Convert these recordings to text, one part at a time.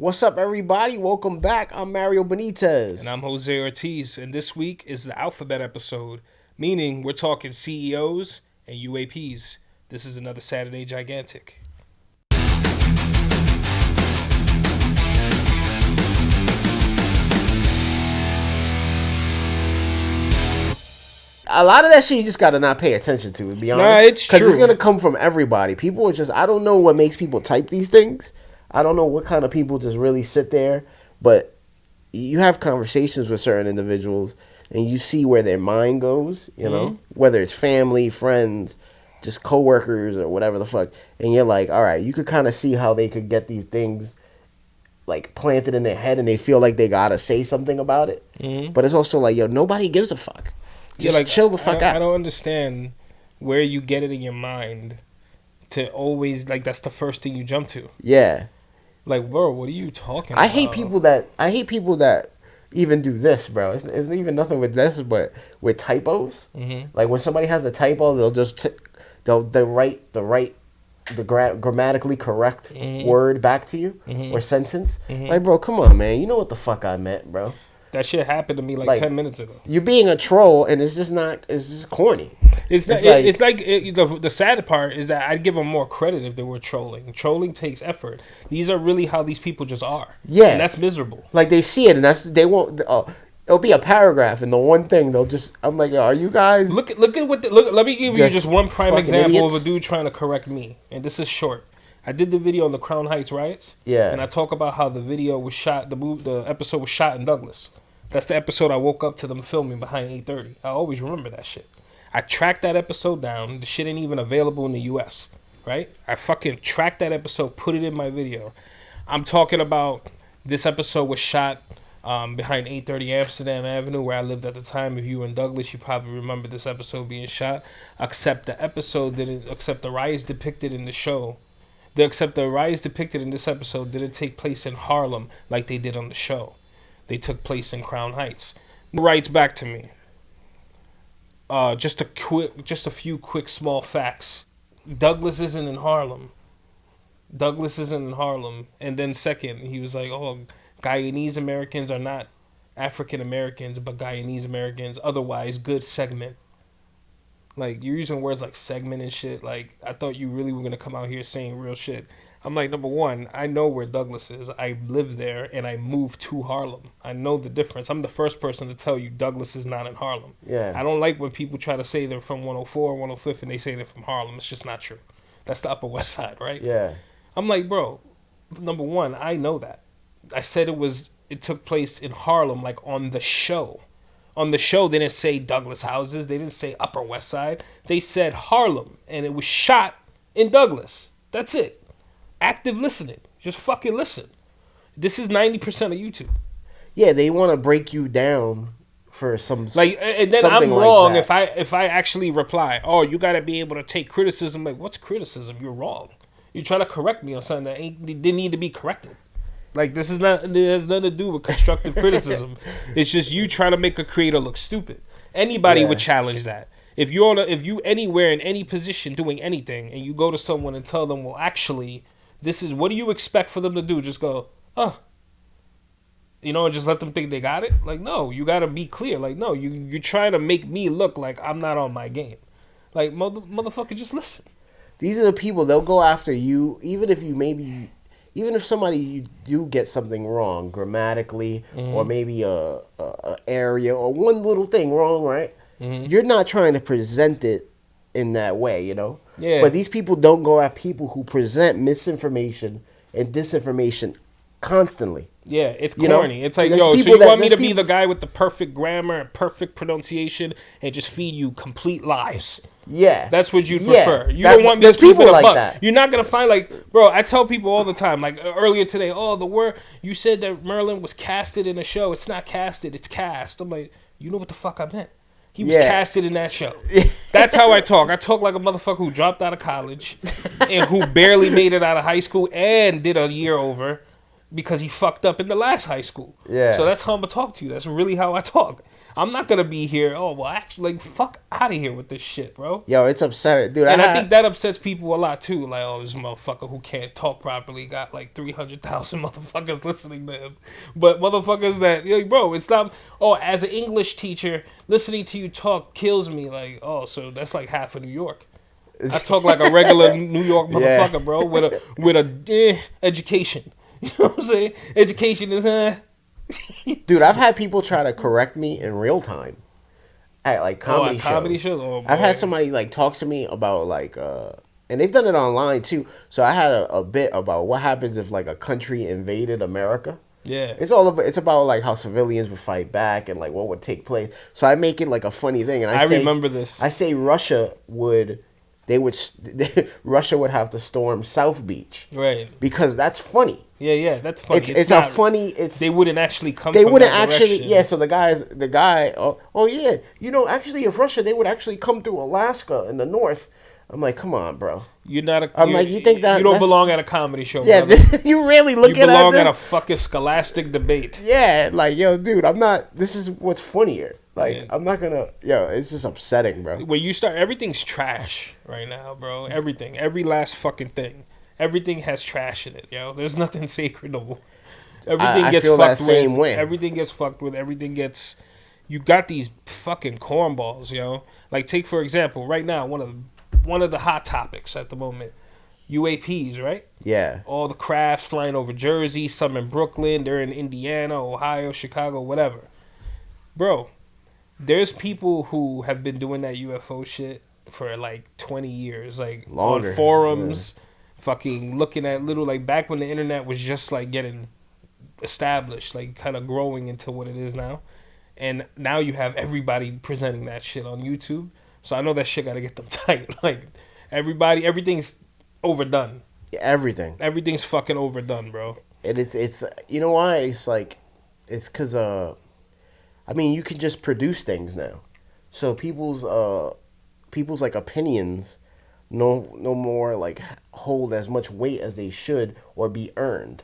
What's up, everybody? Welcome back. I'm Mario Benitez. And I'm Jose Ortiz. And this week is the alphabet episode, meaning we're talking CEOs and UAPs. This is another Saturday Gigantic. A lot of that shit you just gotta not pay attention to be honest. Nah, it's true. Because it's gonna come from everybody. People are just, I don't know what makes people type these things. I don't know what kind of people just really sit there. But you have conversations with certain individuals and you see where their mind goes, you know? Whether it's family, friends, just coworkers or whatever the fuck. And you're like, all right, you could kind of see how they could get these things like planted in their head and they feel like they gotta say something about it. But it's also like, yo, nobody gives a fuck. Just like, chill the fuck out. I don't understand where you get it in your mind to always, like, that's the first thing you jump to. Yeah. Like, bro, what are you talking about? I hate people that even do this, bro. It's even nothing with this, but with typos. Like, when somebody has a typo, they'll just they'll write the grammatically correct word back to you or sentence. Like, bro, come on, man. You know what the fuck I meant, bro. That shit happened to me like 10 minutes ago. You're being a troll, and it's just corny. The sad part is that I'd give them more credit if they were trolling. Trolling takes effort. These are really how these people just are. Yeah. And that's miserable. Like, they see it, and they won't... it'll be a paragraph, and the one thing they'll just... I'm like, are you guys... Look at what... Let me give you just one prime example idiots? of a dude trying to correct me. And this is short. I did the video on the Crown Heights riots. Yeah. And I talk about how the video was shot... The episode was shot in Douglas. That's the episode I woke up to them filming behind 8:30. I always remember that shit. I tracked that episode down. The shit ain't even available in the U.S., right? I fucking tracked that episode, put it in my video. I'm talking about this episode was shot behind 830 Amsterdam Avenue, where I lived at the time. If you were in Douglas, you probably remember this episode being shot. Except the episode didn't, except the riots depicted in the show. Except the riots depicted in this episode didn't take place in Harlem like they did on the show. They took place in Crown Heights. Writes back to me. Just a few quick small facts. Douglas isn't in Harlem. And then second, he was like, oh, Guyanese Americans are not African Americans, but Guyanese Americans, otherwise good segment. Like, you're using words like segment and shit. Like, I thought you really were going to come out here saying real shit. I'm like, number one, I know where Douglas is. I live there, and I moved to Harlem. I know the difference. I'm the first person to tell you Douglas is not in Harlem. Yeah. I don't like when people try to say they're from 104 or 105th, and they say they're from Harlem. It's just not true. That's the Upper West Side, right? Yeah. I'm like, bro, number one, I know that. I said it took place in Harlem, like on the show. On the show, they didn't say Douglas houses. They didn't say Upper West Side. They said Harlem, and it was shot in Douglas. That's it. Active listening. Just fucking listen. This is 90% of YouTube. Yeah, they want to break you down for some... Like, and then I'm wrong if I actually reply, oh, you got to be able to take criticism. Like, what's criticism? You're wrong. You're trying to correct me on something that didn't need to be corrected. Like, it has nothing to do with constructive criticism. It's just you trying to make a creator look stupid. Anybody would challenge that. If you anywhere in any position doing anything, and you go to someone and tell them, well, actually, this is, what do you expect for them to do? Just go, and just let them think they got it? Like, no, you got to be clear. Like, no, you're trying to make me look like I'm not on my game. Like, motherfucker, just listen. These are the people, they'll go after you, even if somebody, you do get something wrong grammatically, or maybe a area or one little thing wrong, right? You're not trying to present it in that way, you know? Yeah. But these people don't go at people who present misinformation and disinformation constantly. Yeah, it's corny. You know? It's like, yo, so you want me to be the guy with the perfect grammar and perfect pronunciation and just feed you complete lies? Yeah. That's what you'd prefer. You don't want me to keep it like that. You're not going to find, like, bro, I tell people all the time, like earlier today, oh, the word, you said that Merlin was casted in a show. It's not casted, it's cast. I'm like, you know what the fuck I meant. He was casted in that show. That's how I talk. I talk like a motherfucker who dropped out of college and who barely made it out of high school and did a year over because he fucked up in the last high school. Yeah. So that's how I'm going to talk to you. That's really how I talk. I'm not gonna be here. Oh well, actually, like fuck out of here with this shit, bro. Yo, it's upsetting, dude. And I think that upsets people a lot too. Like, oh, this motherfucker who can't talk properly got like 300,000 motherfuckers listening to him. But motherfuckers that, like, bro, it's not. Oh, as an English teacher, listening to you talk kills me. Like, oh, so that's like half of New York. I talk like a regular New York motherfucker, Yeah. bro, with a education. You know what I'm saying? Education is Dude, I've had people try to correct me in real time at like comedy shows. Oh, I've boy. had somebody like talk to me about like and they've done it online too. So I had a bit about what happens if like a country invaded America. Yeah. It's about like how civilians would fight back and like what would take place. So I make it like a funny thing, and I remember this. I say Russia would Russia would have to storm South Beach, Right. because that's funny. Yeah, that's funny. It's a funny. It's They wouldn't actually come. they from wouldn't that actually. direction. Yeah, so the guy. Oh yeah, actually, if Russia, they would actually come through Alaska in the north. I'm like, come on, bro. You're not a. I'm you're- like, you think that you don't that's- belong at a comedy show? Yeah, brother. you really You looking belong at at a this? fucking scholastic debate. Yeah, like, yo, dude, I'm not. This is what's funnier. Like, Yeah. I'm not gonna. Yo, it's just upsetting, bro. When you start, everything's trash right now, bro. Everything, every last fucking thing, everything has trash in it, yo. There's nothing sacred no more. Everything I gets feel that fucked same with. way. Everything gets fucked with. Everything gets. You got these fucking cornballs, yo. Like, take for example, right now, one of the hot topics at the moment, UAPs, right? Yeah, All the crafts flying over Jersey, some in Brooklyn, they're in Indiana, Ohio, Chicago, whatever. Bro, there's people who have been doing that UFO shit for like 20 years, like Longer, on forums, fucking looking at little, like back when the internet was just like getting established, like kind of growing into what it is now. And now you have everybody presenting that shit on YouTube. So I know that shit got to get them tight. Like everything's overdone. everything. Everything's fucking overdone, bro. And it's you know why? It's like, it's because I mean, you can just produce things now, so people's like opinions no more like hold as much weight as they should or be earned.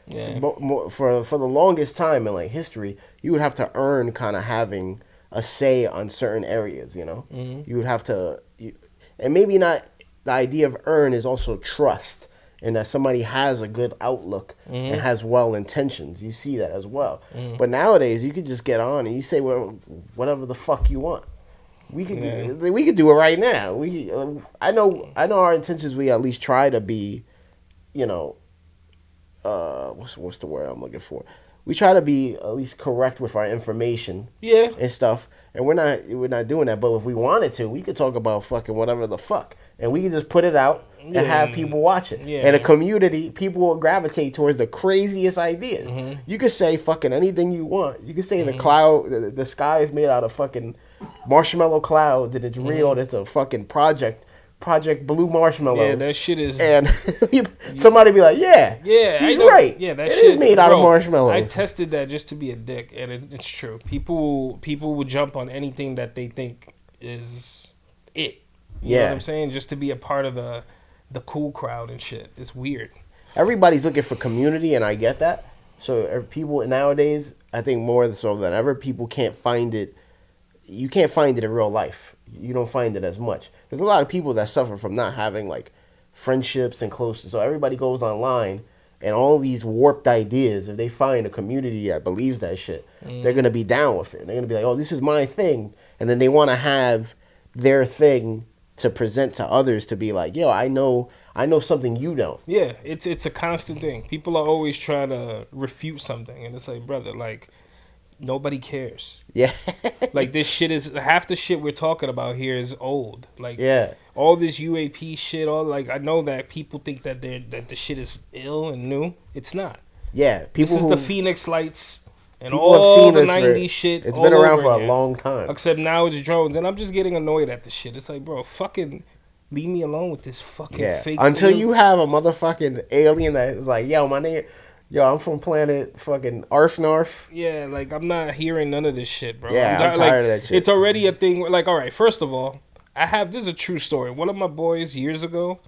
Yeah. So, for the longest time in like history, you would have to earn kind of having a say on certain areas. Mm-hmm. You would have to, and maybe not. The idea of earn is also trust, and that somebody has a good outlook and has well intentions. You see that as well. But nowadays, you could just get on and you say whatever the fuck you want. We could do it right now. I know our intentions. We at least try to be, what's the word I'm looking for? We try to be at least correct with our information, Yeah. and stuff. And we're not doing that. But if we wanted to, we could talk about fucking whatever the fuck, and we could just put it out and have people watch it. Yeah. And a community, people will gravitate towards the craziest ideas. You could say fucking anything you want. You could say the sky is made out of fucking marshmallow clouds, and it's real. And it's a fucking Project Blue Marshmallows. Yeah, that shit is. And somebody be like, yeah, he's I know. right. Yeah, that it shit is made out of bro, marshmallows. I tested that just to be a dick, and it's true. People will jump on anything that they think is it. You know what I'm saying? Just to be a part of the cool crowd and shit. It's weird. Everybody's looking for community, and I get that. So people nowadays, I think more so than ever, people can't find it. You can't find it in real life. You don't find it as much. There's a lot of people that suffer from not having like friendships and close. So everybody goes online, and all these warped ideas. If they find a community that believes that shit, they're gonna be down with it. They're gonna be like, "Oh, this is my thing," and then they want to have their thing to present to others to be like, "Yo, I know something you don't." Yeah, it's a constant thing. People are always trying to refute something, and it's like, brother, like nobody cares. Yeah. Like this shit is half the shit we're talking about here is old. Like Yeah. all this UAP shit. All like I know that people think that the shit is ill and new. It's not. Yeah. People This is who the Phoenix Lights and people have all seen the this for- '90s shit. It's all been around over for a again. long time. Except now it's drones, and I'm just getting annoyed at the shit. It's like, bro, fucking leave me alone with this fucking Yeah. fake. Until thing. you have a motherfucking alien that is like, I'm from planet fucking Arfnarf. Yeah, like I'm not hearing none of this shit, bro. Yeah, I'm tired of that shit. It's already a thing. Like, all right, first of all, this is a true story. One of my boys years ago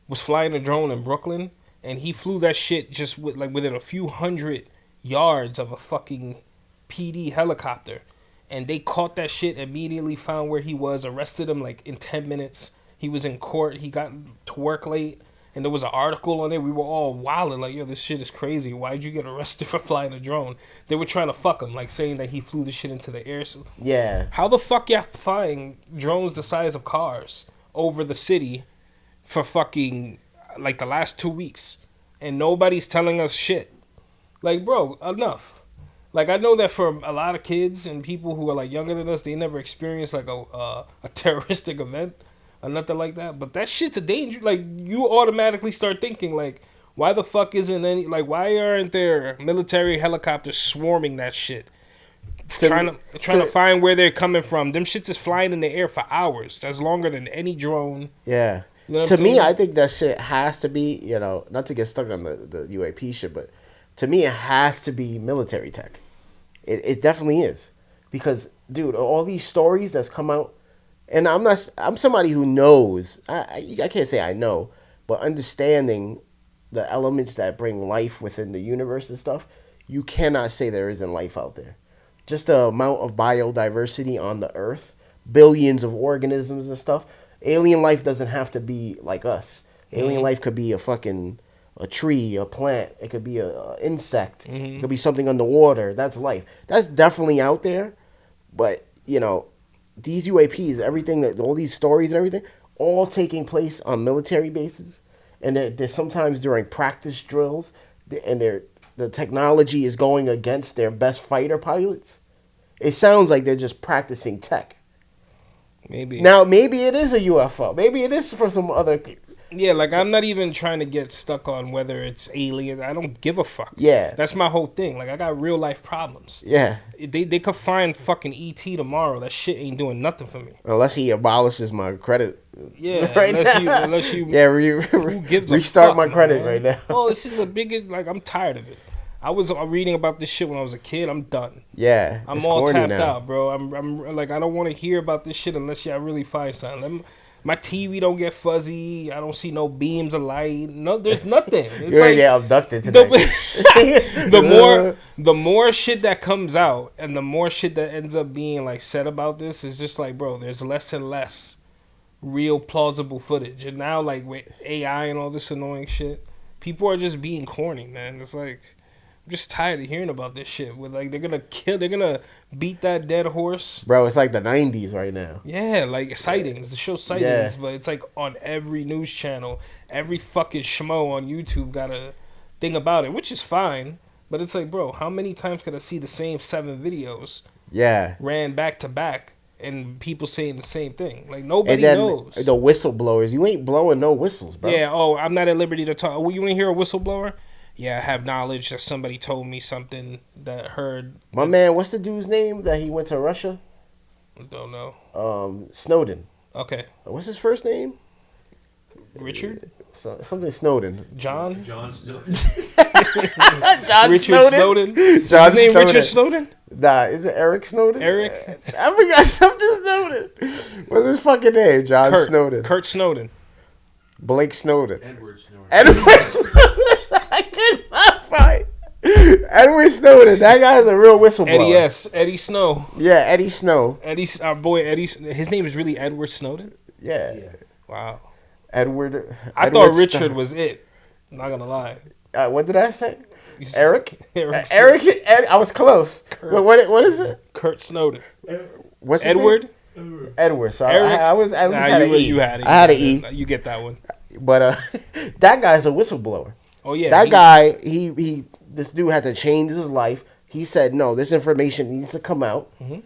was flying a drone in Brooklyn, and he flew that shit just within a few hundred yards of a fucking PD helicopter, and they caught that shit immediately. Found where he was, arrested him like in 10 minutes. He was in court. He got to work late. And there was an article on it. We were all wilding like, yo, this shit is crazy. Why'd you get arrested for flying a drone? They were trying to fuck him, like saying that he flew the shit into the air. So Yeah. how the fuck y'all flying drones the size of cars over the city for fucking like the last 2 weeks? And nobody's telling us shit. Like, bro, enough. Like, I know that for a lot of kids and people who are like younger than us, they never experienced like a terroristic event. Or nothing like that, but that shit's a danger. Like, you automatically start thinking, like, why the fuck isn't any, like, why aren't there military helicopters swarming that shit? Trying to find where they're coming from. Them shits is flying in the air for hours. That's longer than any drone. Yeah. You know to me, I think that shit has to be, not to get stuck on the UAP shit, but to me, it has to be military tech. It definitely is. Because, dude, all these stories that's come out, and I'm somebody who knows, I can't say I know, but understanding the elements that bring life within the universe and stuff, you cannot say there isn't life out there. Just the amount of biodiversity on the earth, billions of organisms and stuff. Alien life doesn't have to be like us. Alien life could be a tree, a plant. It could be a insect. It could be something underwater. That's life. That's definitely out there. But, these UAPs, all these stories and everything, all taking place on military bases. And they're sometimes during practice drills, and the technology is going against their best fighter pilots. It sounds like they're just practicing tech. Maybe. Now, maybe it is a UFO. Maybe it is for some other... Yeah, like, I'm not even trying to get stuck on whether it's alien. I don't give a fuck. Yeah. That's my whole thing. Like, I got real life problems. Yeah. They could find fucking E.T. tomorrow. That shit ain't doing nothing for me. Unless he abolishes my credit. Yeah, right unless you yeah, who gives restart a fuck, my credit man? right now. Oh, this is a big, like, I'm tired of it. I was reading about this shit when I was a kid. I'm done. Yeah. I'm all tapped out, bro. I'm like, I don't want to hear about this shit unless y'all really find something. My TV don't get fuzzy. I don't see no beams of light. No, there's nothing. It's You're gonna get abducted today. The more shit that comes out and the more shit that ends up being like said about this is just like, bro, there's less and less real plausible footage. And now, like, with AI and all this annoying shit, people are just being corny, man. It's like, I'm just tired of hearing about this shit. With like, they're gonna beat that dead horse. Bro, it's like the 90s right now. Yeah, like sightings. The show Sightings, but it's like on every news channel. Every fucking schmo on YouTube got a thing about it, which is fine. But it's like, bro, how many times could I see the same 7 videos? Yeah. Ran back to back, and people saying the same thing. Like, nobody knows. The whistleblowers, you ain't blowing no whistles, bro. Yeah, I'm not at liberty to talk. You want to hear a whistleblower? Yeah, I have knowledge that somebody told me something that heard. My man, what's the dude's name that he went to Russia? I don't know. Snowden. Okay. What's his first name? Richard? Something Snowden. John? John Snowden. John Richard Snowden? John His name Snowden. Richard Snowden? Nah, is it Eric Snowden? Eric? I forgot something Snowden. What's his fucking name? John Snowden. Kurt Snowden. Blake Snowden. Edward Snowden. Edward Snowden. I could not find Edward Snowden. That guy's a real whistleblower. Eddie Snow. Yeah, Eddie Snow. Our boy Eddie. His name is really Edward Snowden? Yeah. Wow. Edward. I thought Richard was it. Not gonna lie. What did I say? Eric. I was close. What is it? Kurt Snowden. What's his Edward? name? Edward. So Eric? I was at least had an E. You had it. I had an E. You get that one. But that guy's a whistleblower. Oh yeah. That guy, this dude had to change his life. He said, no, this information needs to come out. Mm-hmm.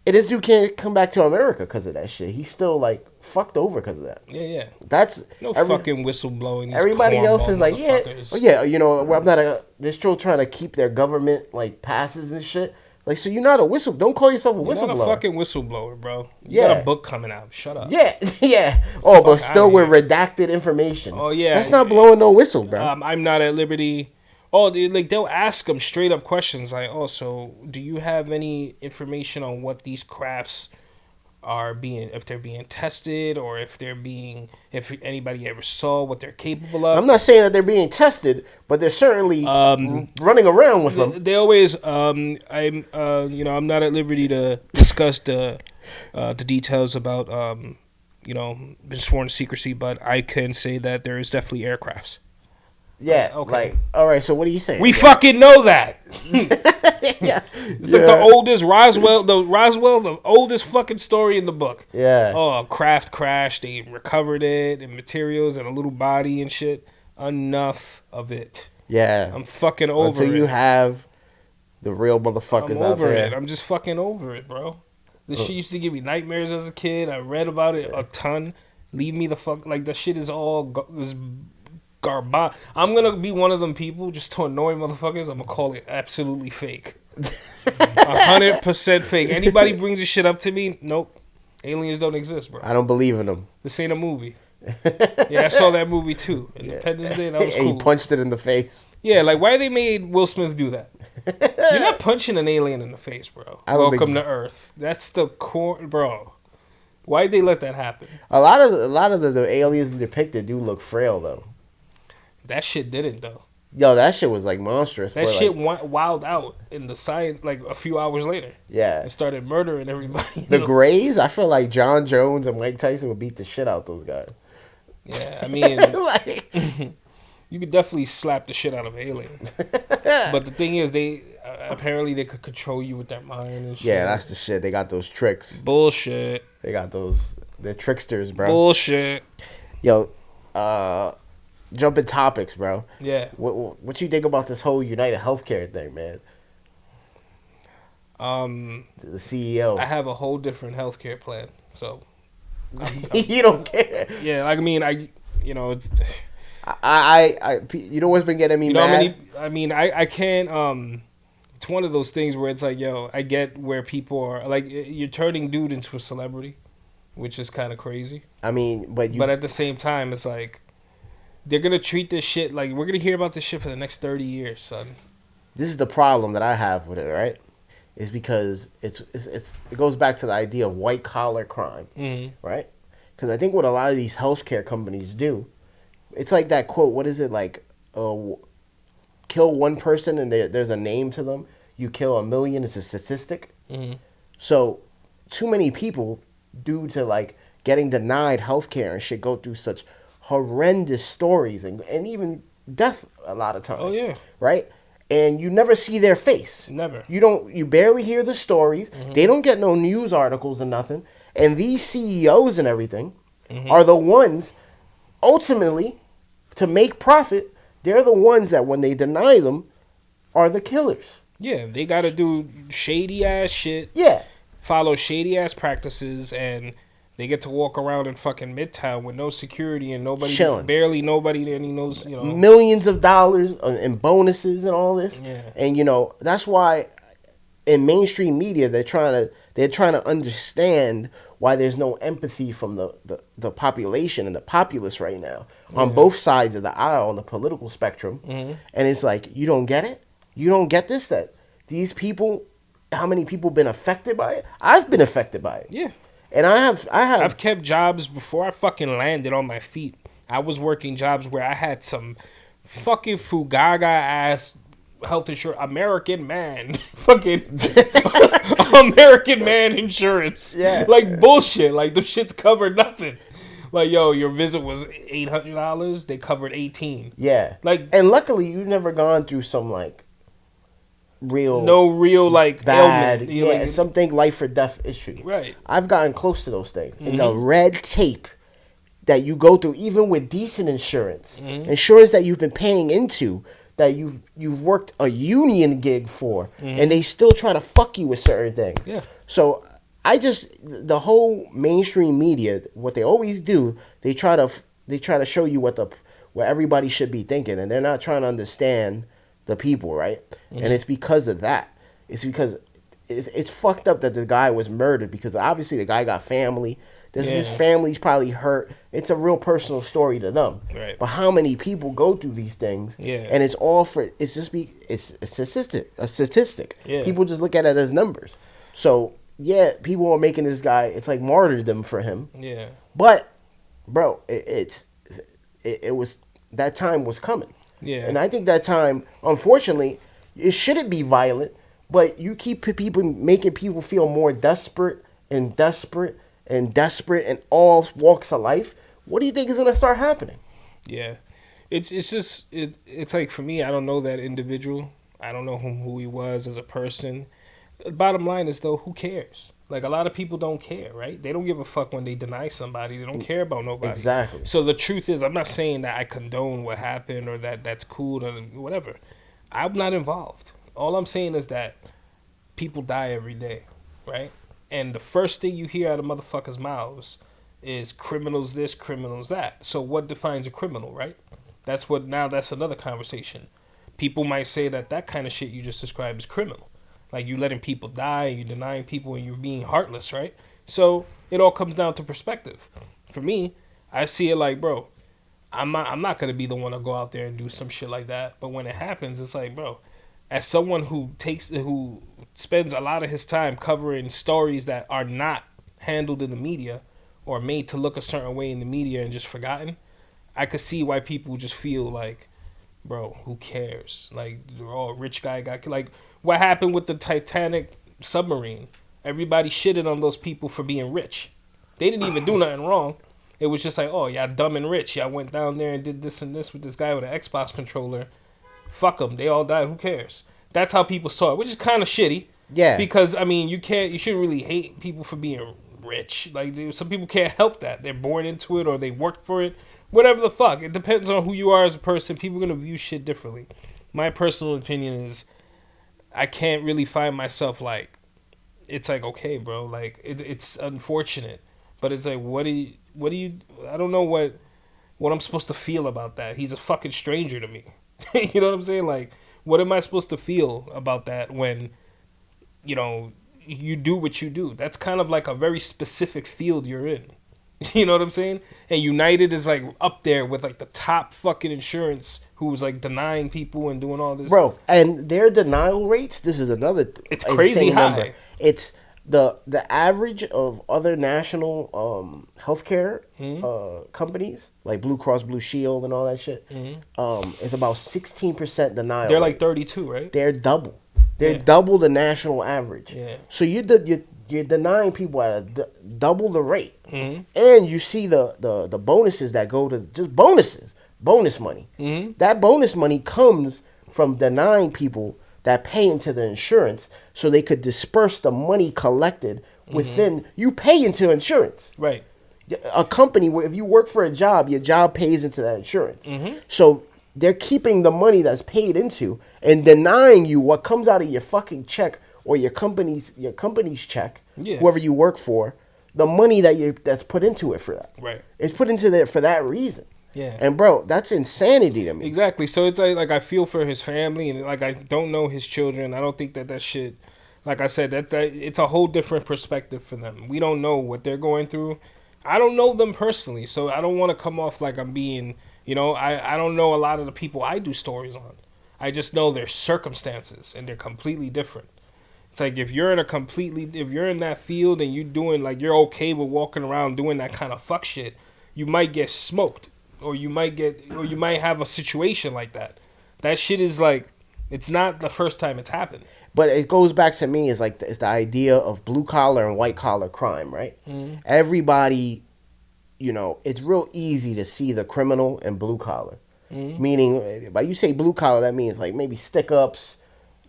And this dude can't come back to America because of that shit. He's still like fucked over because of that. Yeah. That's fucking whistleblowing. Everybody else is like, I'm not they're still trying to keep their government like passes and shit. Like, so you're not a whistle. Don't call yourself a whistleblower. You're not a fucking whistleblower, bro. You got a book coming out. Shut up. Yeah. Oh, but still with redacted information. Oh yeah. That's not blowing no whistle, bro. I'm not at liberty. Oh, they'll ask them straight up questions like, oh, so do you have any information on what these crafts are if they're being tested, or if anybody ever saw what they're capable of? I'm not saying that they're being tested, but they're certainly running around with them. They always, I'm not at liberty to discuss discuss the details about been sworn to secrecy, but I can say that there is definitely aircrafts. Yeah. Okay. Like, all right. So what are you saying? We fucking know that. Yeah. It's like the oldest the oldest fucking story in the book. Yeah. Oh, a craft crashed. They recovered it and materials and a little body and shit. Enough of it. Yeah. I'm fucking over it. Until you have the real motherfuckers I'm out over there. it. I'm just fucking over it, bro. This shit used to give me nightmares as a kid. I read about it a ton. Leave me the fuck. Like, the shit is all garbage. I'm gonna be one of them people just to annoy motherfuckers. I'm gonna call it absolutely fake. 100% fake. Anybody brings this shit up to me, nope. Aliens don't exist, bro. I don't believe in them. This ain't a movie. Yeah, I saw that movie too. Independence Day, that was And cool. he punched it in the face. Yeah, like, why they made Will Smith do that? You're not punching an alien in the face, bro. Welcome to Earth. That's the core, bro. Why'd they let that happen? A lot of the aliens depicted do look frail though. That shit didn't though. Yo, that shit was like monstrous. That shit went wild out in the science like a few hours later. Yeah. And started murdering everybody. The Greys, I feel like John Jones and Mike Tyson would beat the shit out those guys. Yeah, I mean, like, you could definitely slap the shit out of aliens. But the thing is, they apparently they could control you with their mind and shit. yeah, that's the shit. They got those tricks. Bullshit. They got those. They're tricksters, bro. Bullshit. Yo, jumping topics, bro. Yeah. What you think about this whole United Healthcare thing, man? The CEO. I have a whole different healthcare plan, so You don't care. yeah. Like, I mean, it's. You know what's been getting me You know mad? how many? I can't. It's one of those things where it's like, yo, I get where people are like, you're turning dude into a celebrity, which is kind of crazy. I mean, but at the same time, it's like they're gonna treat this shit like we're gonna hear about this shit for the next 30 years, son. This is the problem that I have with it, right? Is because it goes back to the idea of white collar crime, right? Because I think what a lot of these healthcare companies do, it's like that quote. What is it like? Kill one person and there's a name to them. You kill 1 million. It's a statistic. So too many people, due to like getting denied healthcare and shit, go through such horrendous stories and even death a lot of times. Oh yeah, right. And you never see their face. Never. You barely hear the stories. They don't get no news articles or nothing. And these CEOs and everything are the ones, ultimately, to make profit. They're the ones that when they deny them, are the killers. Yeah, they got to do shady ass shit. Yeah. Follow shady ass practices, and they get to walk around in fucking Midtown with no security and nobody, chilling. Barely nobody that he knows, you know. Millions of dollars in bonuses and all this. Yeah. And that's why in mainstream media they're trying to understand why there's no empathy from the population and the populace right now on both sides of the aisle on the political spectrum. And it's like, you don't get it? You don't get this? That these people, how many people been affected by it? I've been affected by it. Yeah. And I've kept jobs before I fucking landed on my feet. I was working jobs where I had some fucking fugaga ass health insurance, American man, fucking American man insurance. Yeah. Like bullshit. Like the shit's covered nothing. Like, yo, your visit was $800. They covered 18. Yeah. Like, and luckily you've never gone through some like real like bad ailment. Like, something life or death issue. Right. I've gotten close to those things. And the red tape that you go through, even with decent insurance, insurance that you've been paying into, that you've worked a union gig for, and they still try to fuck you with certain things. Yeah. So the whole mainstream media, what they always do, they try to show you what everybody should be thinking, and they're not trying to understand the people, right? And it's because of that. It's because it's fucked up that the guy was murdered, because obviously the guy got family. His family's probably hurt. It's a real personal story to them. Right. But how many people go through these things? Yeah. And it's a statistic. Yeah. People just look at it as numbers. So yeah, people are making this guy. It's like martyrdom for him. Yeah. But, bro, it was, that time was coming. Yeah. And I think that time, unfortunately, it shouldn't be violent, but you keep people making people feel more desperate and desperate and desperate in all walks of life. What do you think is gonna start happening? Yeah, it's just it's like for me, I don't know that individual. I don't know who he was as a person. Bottom line is though, who cares? Like a lot of people don't care, right? They don't give a fuck when they deny somebody. They don't care about nobody. Exactly. So the truth is, I'm not saying that I condone what happened or that that's cool or whatever. I'm not involved. All I'm saying is that people die every day, right? And the first thing you hear out of motherfuckers' mouths is criminals this, criminals that. So what defines a criminal, right? That's another conversation. People might say that kind of shit you just described is criminal. Like you letting people die, you're denying people, and you're being heartless, right? So it all comes down to perspective. For me, I see it like, bro, I'm not gonna be the one to go out there and do some shit like that. But when it happens, it's like, bro, as someone who spends a lot of his time covering stories that are not handled in the media or made to look a certain way in the media and just forgotten, I could see why people just feel like, bro, who cares? Like, oh, rich guy got like what happened with the Titanic submarine? Everybody shitted on those people for being rich. They didn't even do nothing wrong. It was just like, oh, y'all dumb and rich. Y'all went down there and did this and this with this guy with an Xbox controller. Fuck them. They all died. Who cares? That's how people saw it, which is kind of shitty. Yeah. Because, I mean, you shouldn't really hate people for being rich. Like, dude, some people can't help that. They're born into it or they worked for it. Whatever the fuck. It depends on who you are as a person. People are going to view shit differently. My personal opinion is I can't really find myself like, it's like, okay, bro. Like, it's unfortunate. But it's like, what do you, I don't know what I'm supposed to feel about that. He's a fucking stranger to me. You know what I'm saying? Like, what am I supposed to feel about that when, you know, you do what you do? That's kind of like a very specific field you're in. You know what I'm saying? And United is like up there with like the top fucking insurance who's like denying people and doing all this. Bro, and their denial rates, this is another it's crazy high. Number. It's the average of other national healthcare companies like Blue Cross Blue Shield and all that shit. It's about 16% denial. They're like 32, right? They're double. They're double the national average. Yeah. So you're denying people at double the rate, and you see the bonuses that go to just bonus money. That bonus money comes from denying people that pay into the insurance so they could disperse the money collected within. You pay into insurance. Right. A company, where if you work for a job, your job pays into that insurance. So they're keeping the money that's paid into and denying you what comes out of your fucking check or your company's check, whoever you work for, the money that's put into it for that. Right. It's put into there for that reason. Yeah. And bro, that's insanity to me. Exactly. So it's like I feel for his family, and like I don't know his children. I don't think that shit, like I said, that it's a whole different perspective for them. We don't know what they're going through. I don't know them personally, so I don't want to come off like I'm being, you know, I don't know a lot of the people I do stories on. I just know their circumstances, and they're completely different. It's like if you're in that field and you're doing like you're okay with walking around doing that kind of fuck shit, you might get smoked. Or you might have a situation like that. That shit is like, it's not the first time it's happened. But it goes back to me, it's the idea of blue collar and white collar crime, right? Everybody, you know, it's real easy to see the criminal in blue collar. Meaning, by you say blue collar, that means like maybe stick ups,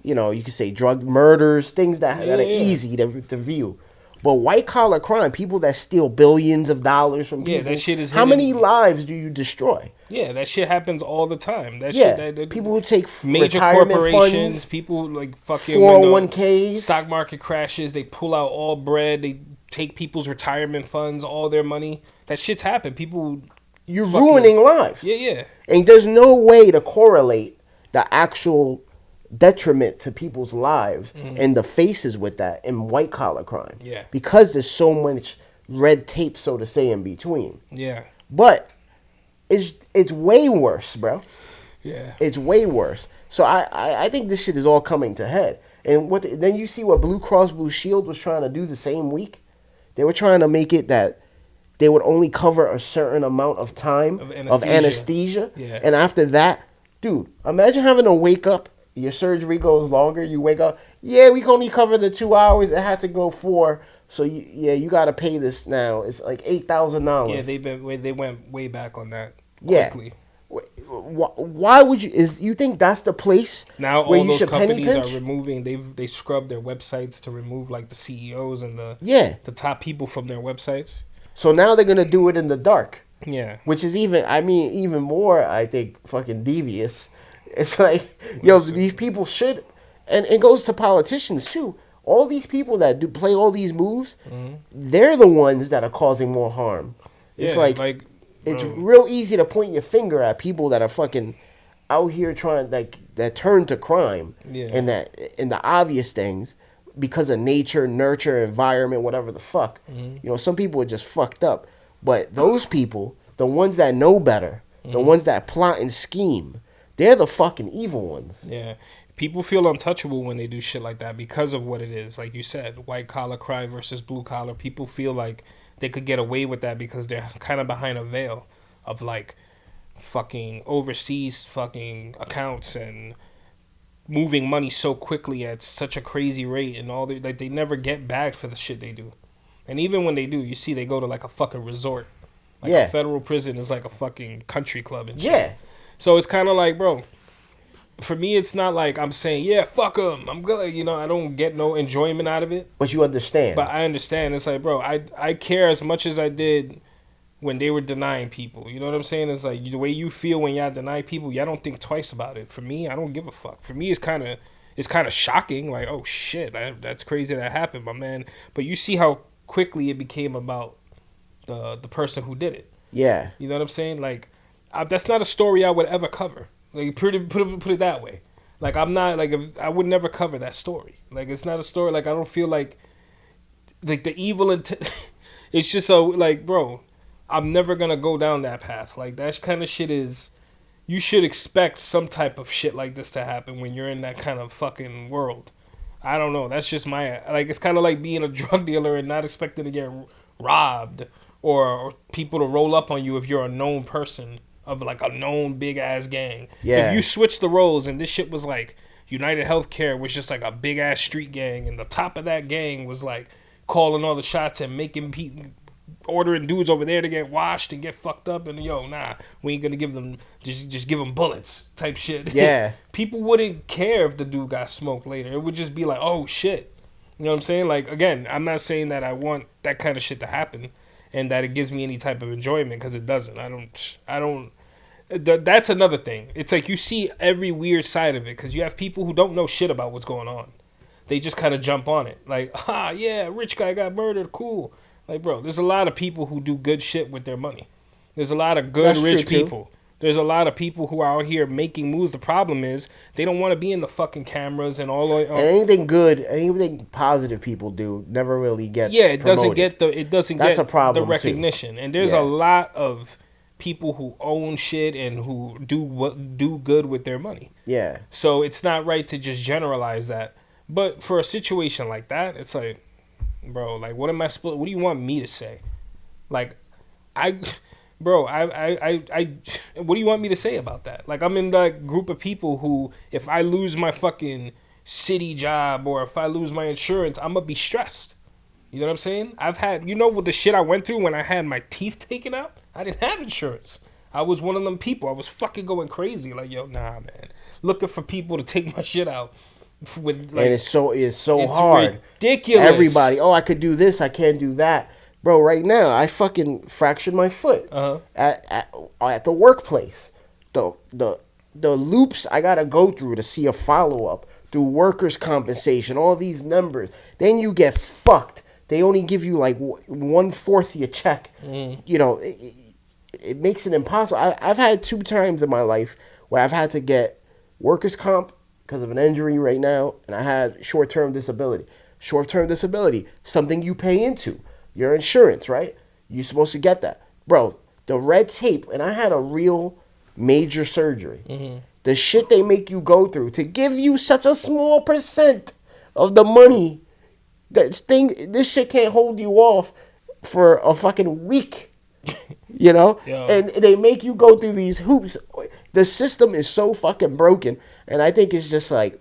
you know, you could say drug murders, things that are easy to view. But white collar crime, people that steal billions of dollars from people. Yeah, that shit is how many lives do you destroy? Yeah, that shit happens all the time. People who take major corporations, funds, people like fucking 401ks, stock market crashes, they pull out all bread, they take people's retirement funds, all their money. That shit's happened. People, you're ruining lives. Yeah. And there's no way to correlate the actual detriment to people's lives and the faces with that in white collar crime. Yeah. Because there's so much red tape, so to say, in between. Yeah. But it's way worse, bro. Yeah. It's way worse. So I think this shit is all coming to head. And then you see what Blue Cross Blue Shield was trying to do the same week. They were trying to make it that they would only cover a certain amount of time of anesthesia. Yeah. And after that, dude, imagine having to wake up your surgery goes longer. You wake up, yeah, we can only cover the 2 hours. It had to go 4, so you got to pay this now. It's like Yeah, $8,000. they went way back on that Yeah. quickly. Why would you think that's the place Now where all you those should penny companies are pinch? removing. They scrubbed their websites to remove like the CEOs and Yeah. the top people from their websites. So now they're gonna do it in the dark, Yeah, which is even more, I think, fucking devious. It's like, yo, Listen. these people should, and it goes to politicians too. All these people that do play all these moves, they're the ones that are causing more harm. It's yeah, like it's bro. real easy to point your finger at people that are fucking out here trying, like, that turn to crime Yeah. and the obvious things because of nature, nurture, environment, whatever the fuck. You know, some people are just fucked up, but those people, the ones that know better, the ones that plot and scheme, they're the fucking evil ones. Yeah. People feel untouchable when they do shit like that because of what it is. Like you said, white collar crime versus blue collar. People feel like they could get away with that because they're kind of behind a veil of like fucking overseas fucking accounts and moving money so quickly at such a crazy rate and all like they never get back for the shit they do. And even when they do, you see they go to like a fucking resort. Like Yeah. a federal prison is like a fucking country club and shit. Yeah. So it's kind of like, bro, for me, it's not like I'm saying, yeah, fuck them. I'm good. You know, I don't get no enjoyment out of it. But you understand. But I understand. It's like, bro, I care as much as I did when they were denying people. You know what I'm saying? It's like the way you feel when y'all deny people, y'all don't think twice about it. For me, I don't give a fuck. For me, it's kind of shocking. Like, oh shit, that's crazy that happened, my man. But you see how quickly it became about the person who did it. Yeah. You know what I'm saying? Like, that's not a story I would ever cover. Like, put it that way. Like, I'm not like I would never cover that story. Like, it's not a story. Like, I don't feel like the evil intent. It's just so like, bro, I'm never gonna go down that path. Like, that kind of shit is. You should expect some type of shit like this to happen when you're in that kind of fucking world. I don't know. That's just my like. It's kind of like being a drug dealer and not expecting to get robbed or people to roll up on you if you're a known person of like a known big ass gang. Yeah. If you switch the roles and this shit was like United Healthcare was just like a big ass street gang and the top of that gang was like calling all the shots and making people ordering dudes over there to get washed and get fucked up and yo, nah, we ain't gonna give them just give them bullets type shit. Yeah. People wouldn't care if the dude got smoked later. It would just be like, oh shit. You know what I'm saying? Like, again, I'm not saying that I want that kind of shit to happen and that it gives me any type of enjoyment because it doesn't. I don't. That's another thing. It's like you see every weird side of it because you have people who don't know shit about what's going on. They just kind of jump on it. Like, yeah, rich guy got murdered. Cool. Like, bro, there's a lot of people who do good shit with their money. There's a lot of good That's rich true, too. people. There's a lot of people who are out here making moves. The problem is they don't want to be in the fucking cameras and all. And anything good, anything positive people do never really gets. Yeah, it doesn't promoted. That's That's a problem, the recognition. And there's Yeah. a lot of people who own shit and who do good with their money. Yeah. So it's not right to just generalize that. But for a situation like that, it's like, bro, like what am I supposed? What do you want me to say? Like, bro, what do you want me to say about that? Like, I'm in that group of people who, if I lose my fucking city job or if I lose my insurance, I'm gonna be stressed. You know what I'm saying? I've had, you know what the shit I went through when I had my teeth taken out? I didn't have insurance. I was one of them people. I was fucking going crazy. Like, yo, nah, man. Looking for people to take my shit out. With, like, and it's so hard. Ridiculous. Everybody, oh, I could do this, I can't do that. Bro, right now, I fucking fractured my foot at the workplace. The loops I gotta go through to see a follow-up, through workers' compensation, all these numbers. Then you get fucked. They only give you like 1/4 your check. You know, it makes it impossible. I've had 2 times in my life where I've had to get workers' comp because of an injury right now, and I had short-term disability. Short-term disability, something you pay into. Your insurance, right? You're supposed to get that. Bro, the red tape, and I had a real major surgery. The shit they make you go through to give you such a small percent of the money, this shit can't hold you off for a fucking week. You know? Yo. And they make you go through these hoops. The system is so fucking broken, and I think it's just like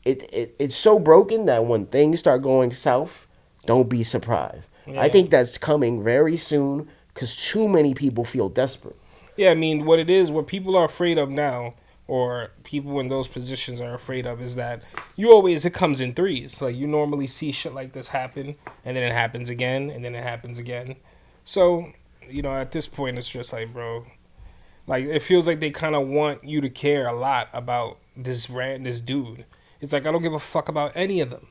it's so broken that when things start going south, don't be surprised. Yeah. I think that's coming very soon because too many people feel desperate. Yeah, I mean, what people are afraid of now, or people in those positions are afraid of, is that it comes in threes. Like, you normally see shit like this happen, and then it happens again, and then it happens again. So, at this point, it's just like, bro, like, it feels like they kind of want you to care a lot about this dude. It's like, I don't give a fuck about any of them.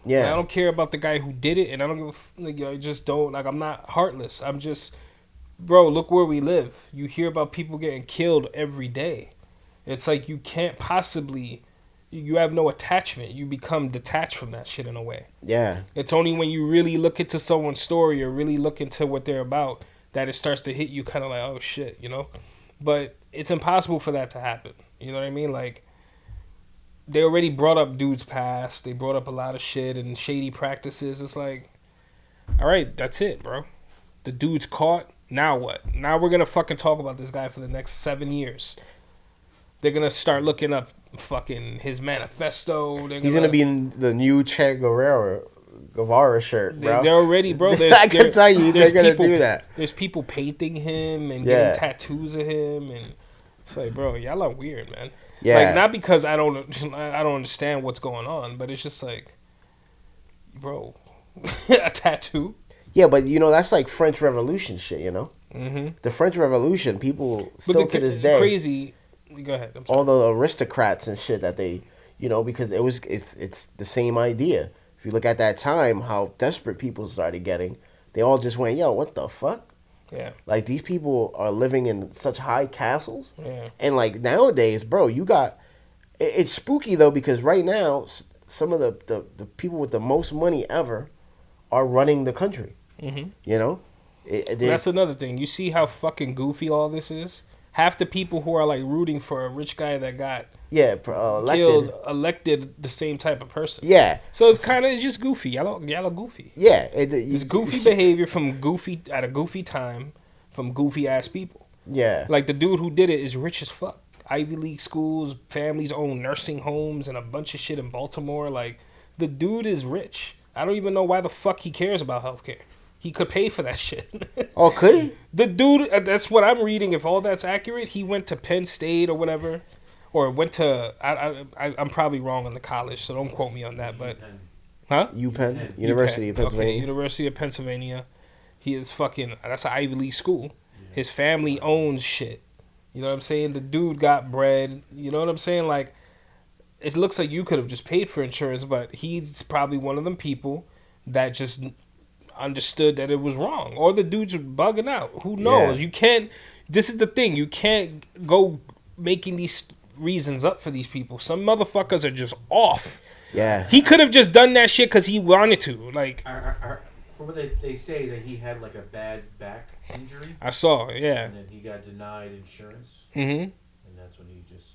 Yeah. Like, I don't care about the guy who did it, and I don't give I just don't, like, I'm not heartless. I'm just, bro, look where we live. You hear about people getting killed every day. It's like you can't possibly, you have no attachment. You become detached from that shit in a way. Yeah. It's only when you really look into someone's story or really look into what they're about that it starts to hit you kind of like, oh shit, But it's impossible for that to happen. You know what I mean? Like, they already brought up dudes past. They brought up a lot of shit and shady practices. It's like, all right, that's it, bro. The dude's caught. Now what? Now we're going to fucking talk about this guy for the next 7 years. They're going to start looking up fucking his manifesto. He's going to be in the new Che Guevara shirt, bro. They're already, bro. I can tell you, they're going to do that. There's people painting him and getting tattoos of him. And it's like, bro, y'all are weird, man. Yeah. Like, not because I don't understand what's going on, but it's just like, bro, a tattoo. Yeah, but that's like French Revolution shit, Mm-hmm. The French Revolution, people still to this day. Crazy. Go ahead. I'm sorry. All the aristocrats and shit that they, because it's the same idea. If you look at that time, how desperate people started getting, they all just went, yo, what the fuck? Yeah. Like, these people are living in such high castles. Yeah. And, like, nowadays, bro, it's spooky, though, because right now, some of the people with the most money ever are running the country. Mm-hmm. That's another thing. You see how fucking goofy all this is? Half the people who are, like, rooting for a rich guy that got elected the same type of person. Yeah. So it's just goofy. Y'all goofy. Yeah. It's goofy behavior at a goofy time from goofy ass people. Yeah. Like, the dude who did it is rich as fuck. Ivy League schools, families own nursing homes and a bunch of shit in Baltimore. Like, the dude is rich. I don't even know why the fuck he cares about healthcare. He could pay for that shit. Oh, could he? The dude, that's what I'm reading. If all that's accurate, he went to Penn State or whatever. Or went to, I'm probably wrong on the college, so don't quote me on that. But, huh? UPenn, University of Pennsylvania. Okay, University of Pennsylvania. He is fucking, that's an Ivy League school. His family owns shit. You know what I'm saying? The dude got bread. You know what I'm saying? Like, it looks like you could have just paid for insurance, but he's probably one of them people that just understood that it was wrong. Or the dude's bugging out. Who knows? Yeah. You can't, this is the thing. You can't go making these reasons up for these people. Some motherfuckers are just off. Yeah. He could have just done that shit because he wanted to. Like, from what they say that he had like a bad back injury. I saw, yeah. And then he got denied insurance. Mm-hmm. And that's when he just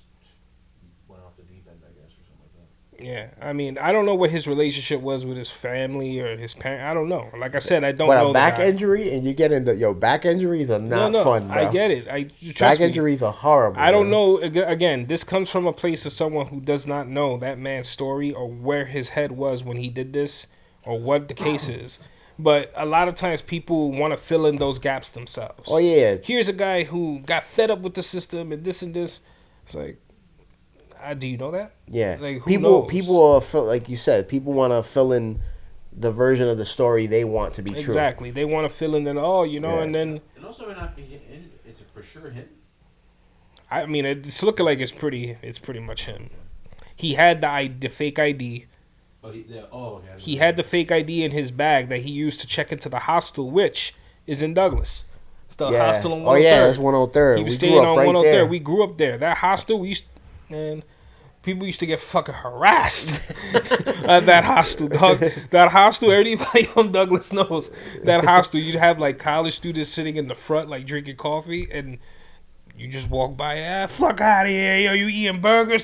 went off the deep end, I guess, or something like that. Yeah, I mean, I don't know what his relationship was with his family or his parents. I don't know. Like I said, I don't know. A back injury, and you get into back injuries are not fun, bro. I get it. Back injuries are horrible. I don't know. Again, this comes from a place of someone who does not know that man's story or where his head was when he did this or what the case is. But a lot of times people want to fill in those gaps themselves. Oh, yeah. Here's a guy who got fed up with the system and this and this. It's like, do you know that? Yeah. Like, people are, like you said, people want to fill in the version of the story they want to be true. Exactly. They want to fill in that, and then... And also, is it for sure him? I mean, it's looking like it's pretty much him. He had the fake ID. He had the fake ID in his bag that he used to check into the hostel, which is in Douglas. It's the hostel on 103rd. Oh, yeah, it's 103rd. He was staying on 103rd. We grew up there. That hostel, people used to get fucking harassed at that hostel, dog. That hostel, everybody from Douglas knows. That hostel, you'd have, like, college students sitting in the front, like, drinking coffee, and you just walk by, fuck out of here, yo, you eating burgers?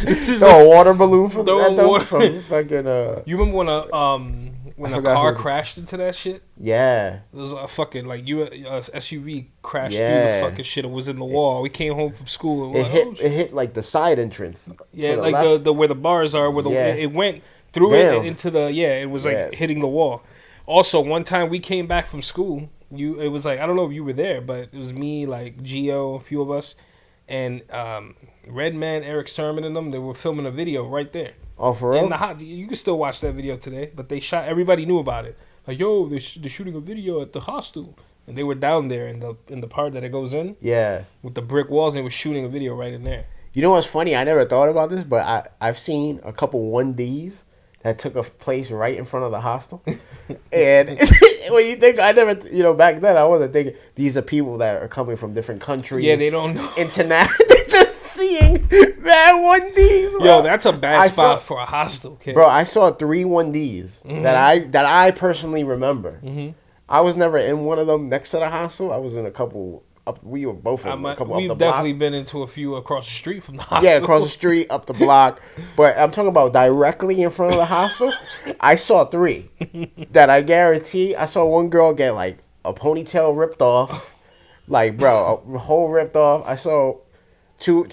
This is Throw a water balloon from Throw a that though, water- from fucking You remember when I a forgot car who- crashed into that shit? yeah. It was a fucking like SUV crashed through the Yeah. fucking shit. It was in the wall. We came home from school. And It like, hit oh, it hit like the side entrance. yeah, to like left. the where the bars are, where the Yeah. it went through Damn. it into the it was like Yeah. hitting the wall. Also, one time we came back from school, it was like I don't know if you were there, but it was me, like Gio, a few of us, and Redman, Eric Sermon, and them. They were filming a video right there Oh, for in real? the hot. You can still watch that video today, but they shot. Everybody knew about it. Like, yo, they're shooting a video at the hostel, and they were down there in the part that it goes in Yeah. with the brick walls, and they were shooting a video right in there. You know what's funny? I never thought about this, but I've seen a couple 1Ds that took a place right in front of the hostel. And when you think, I never, back then I wasn't thinking these are people that are coming from different countries. Yeah, they don't know. International. They're just seeing bad 1Ds, bro. Yo, that's a bad I spot saw- for a hostel, kid. Bro, I saw 3 1Ds that I personally remember. I was never in one of them next to the hostel. I was in a couple we were both in a couple up We've the definitely block. been into a few across the street from the hostel. Yeah, across the street, up the block. But I'm talking about directly in front of the hostel. I saw 3 that I guarantee. I saw one girl get like a ponytail ripped off, like bro, a whole ripped off. I saw two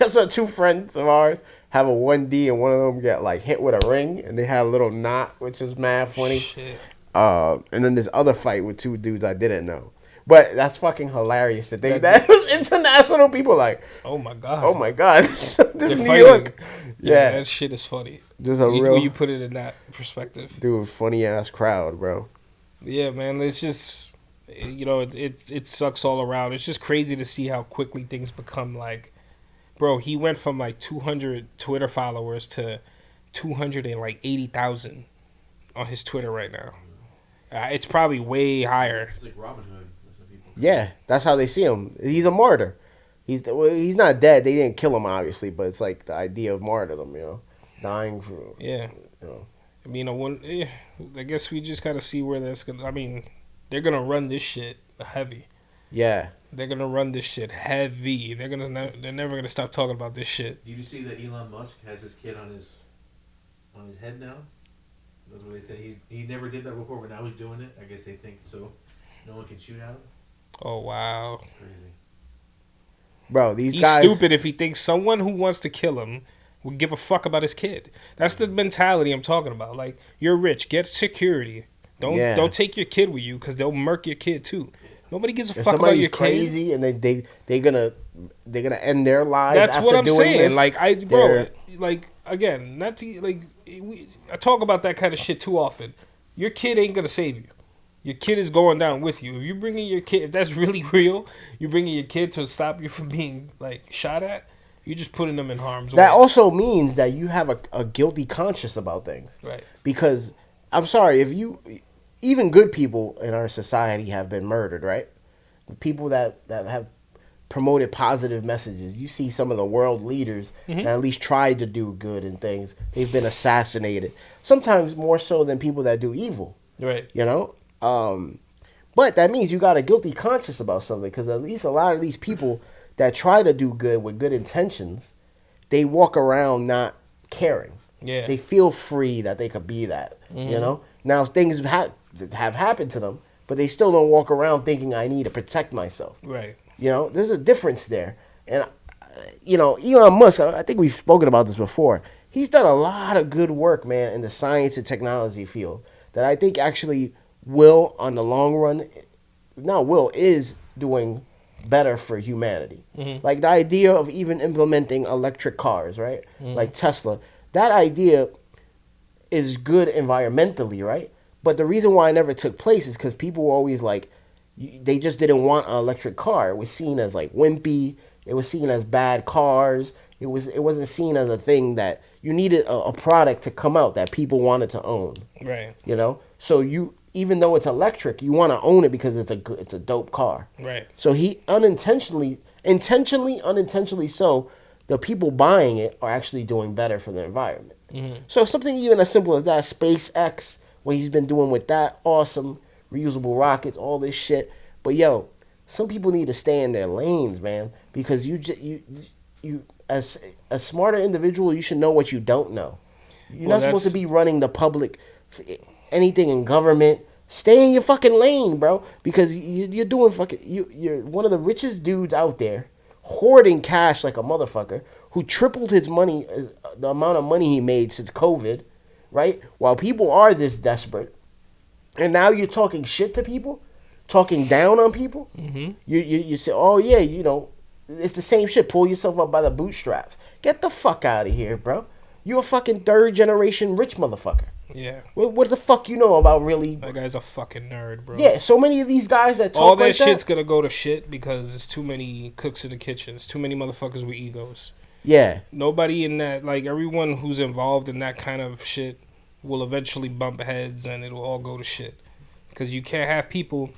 I saw 2 friends of ours have a 1D, and one of them get like hit with a ring, and they had a little knot, which is mad funny. Shit. And then this other fight with 2 dudes I didn't know. But that's fucking hilarious to think that was international people like, Oh my god. oh my god, this They're is New fighting. York. Yeah, Yeah, that shit is funny. just a When real you put it in that perspective. dude, funny ass crowd, bro. Yeah, man, it's just it sucks all around. It's just crazy to see how quickly things become like, bro. He went from like 200 Twitter followers to 280,000 on his Twitter right now. It's probably way higher. It's like Robin Hood. That's what people. Yeah, that's how they see him. He's a martyr. He's not dead. They didn't kill him, obviously, but it's like the idea of martyrdom, dying for. Yeah. You know. I mean, I guess we just gotta see where that's gonna. I mean, they're gonna run this shit heavy. Yeah. They're gonna run this shit heavy. They're never gonna stop talking about this shit. Did you see that Elon Musk has his kid on his head now? That's what they think. He never did that before, but now he's doing it. I guess they think so. No one can shoot at him. Oh wow. It's crazy. Bro, these He's guys. stupid if he thinks someone who wants to kill him would give a fuck about his kid. That's the mentality I'm talking about. Like, you're rich, get security. Don't take your kid with you because they'll murk your kid too. Nobody gives a If fuck about somebody's your kid. crazy and they're gonna end their lives. That's after what I'm doing saying. This, Like they're- like again, not to like I talk about that kind of shit too often. Your kid ain't gonna save you. Your kid is going down with you. If you're bringing your kid, if that's really real, you're bringing your kid to stop you from being like shot at. You're just putting them in harm's way. That also means that you have a guilty conscience about things. Right. Because I'm sorry, even good people in our society have been murdered, right? People that have promoted positive messages. You see some of the world leaders that at least tried to do good and things. They've been assassinated. Sometimes more so than people that do evil. Right. But that means you got a guilty conscience about something, because at least a lot of these people that try to do good with good intentions, they walk around not caring. Yeah. They feel free that they could be that, Now things have happened to them, but they still don't walk around thinking I need to protect myself. Right. There's a difference there. And, Elon Musk, I think we've spoken about this before. He's done a lot of good work, man, in the science and technology field that I think actually on the long run, is doing better for humanity. Like the idea of even implementing electric cars, right? Like Tesla. That idea is good environmentally, right? But the reason why it never took place is because people were always like, they just didn't want an electric car. It was seen as like wimpy. It was seen as bad cars. It wasn't seen as a thing that you needed a product to come out that people wanted to own. Right. So even though it's electric, you want to own it because it's a dope car. Right. So he unintentionally so, the people buying it are actually doing better for the environment. So something even as simple as that, SpaceX, what he's been doing with that, awesome, reusable rockets, all this shit. But some people need to stay in their lanes, man, because as a smarter individual, you should know what you don't know. You're Well, not supposed to that's- be running the public, anything in government. Stay in your fucking lane, bro. Because you're doing fucking. You're one of the richest dudes out there, hoarding cash like a motherfucker. Who tripled his money, the amount of money he made since COVID, right? While people are this desperate, and now you're talking shit to people, talking down on people. Mm-hmm. You say, oh yeah, you know, it's the same shit. Pull yourself up by the bootstraps. Get the fuck out of here, bro. You a fucking third generation rich motherfucker. Yeah. What the fuck you know about really? That guy's a fucking nerd, bro. Yeah, so many of these guys that talk All that like shit's that. gonna go to shit because there's too many cooks in the kitchen. There's too many motherfuckers with egos. Yeah, Nobody in that, like, everyone who's involved in that kind of shit will eventually bump heads and it'll all go to shit. Because you can't have people,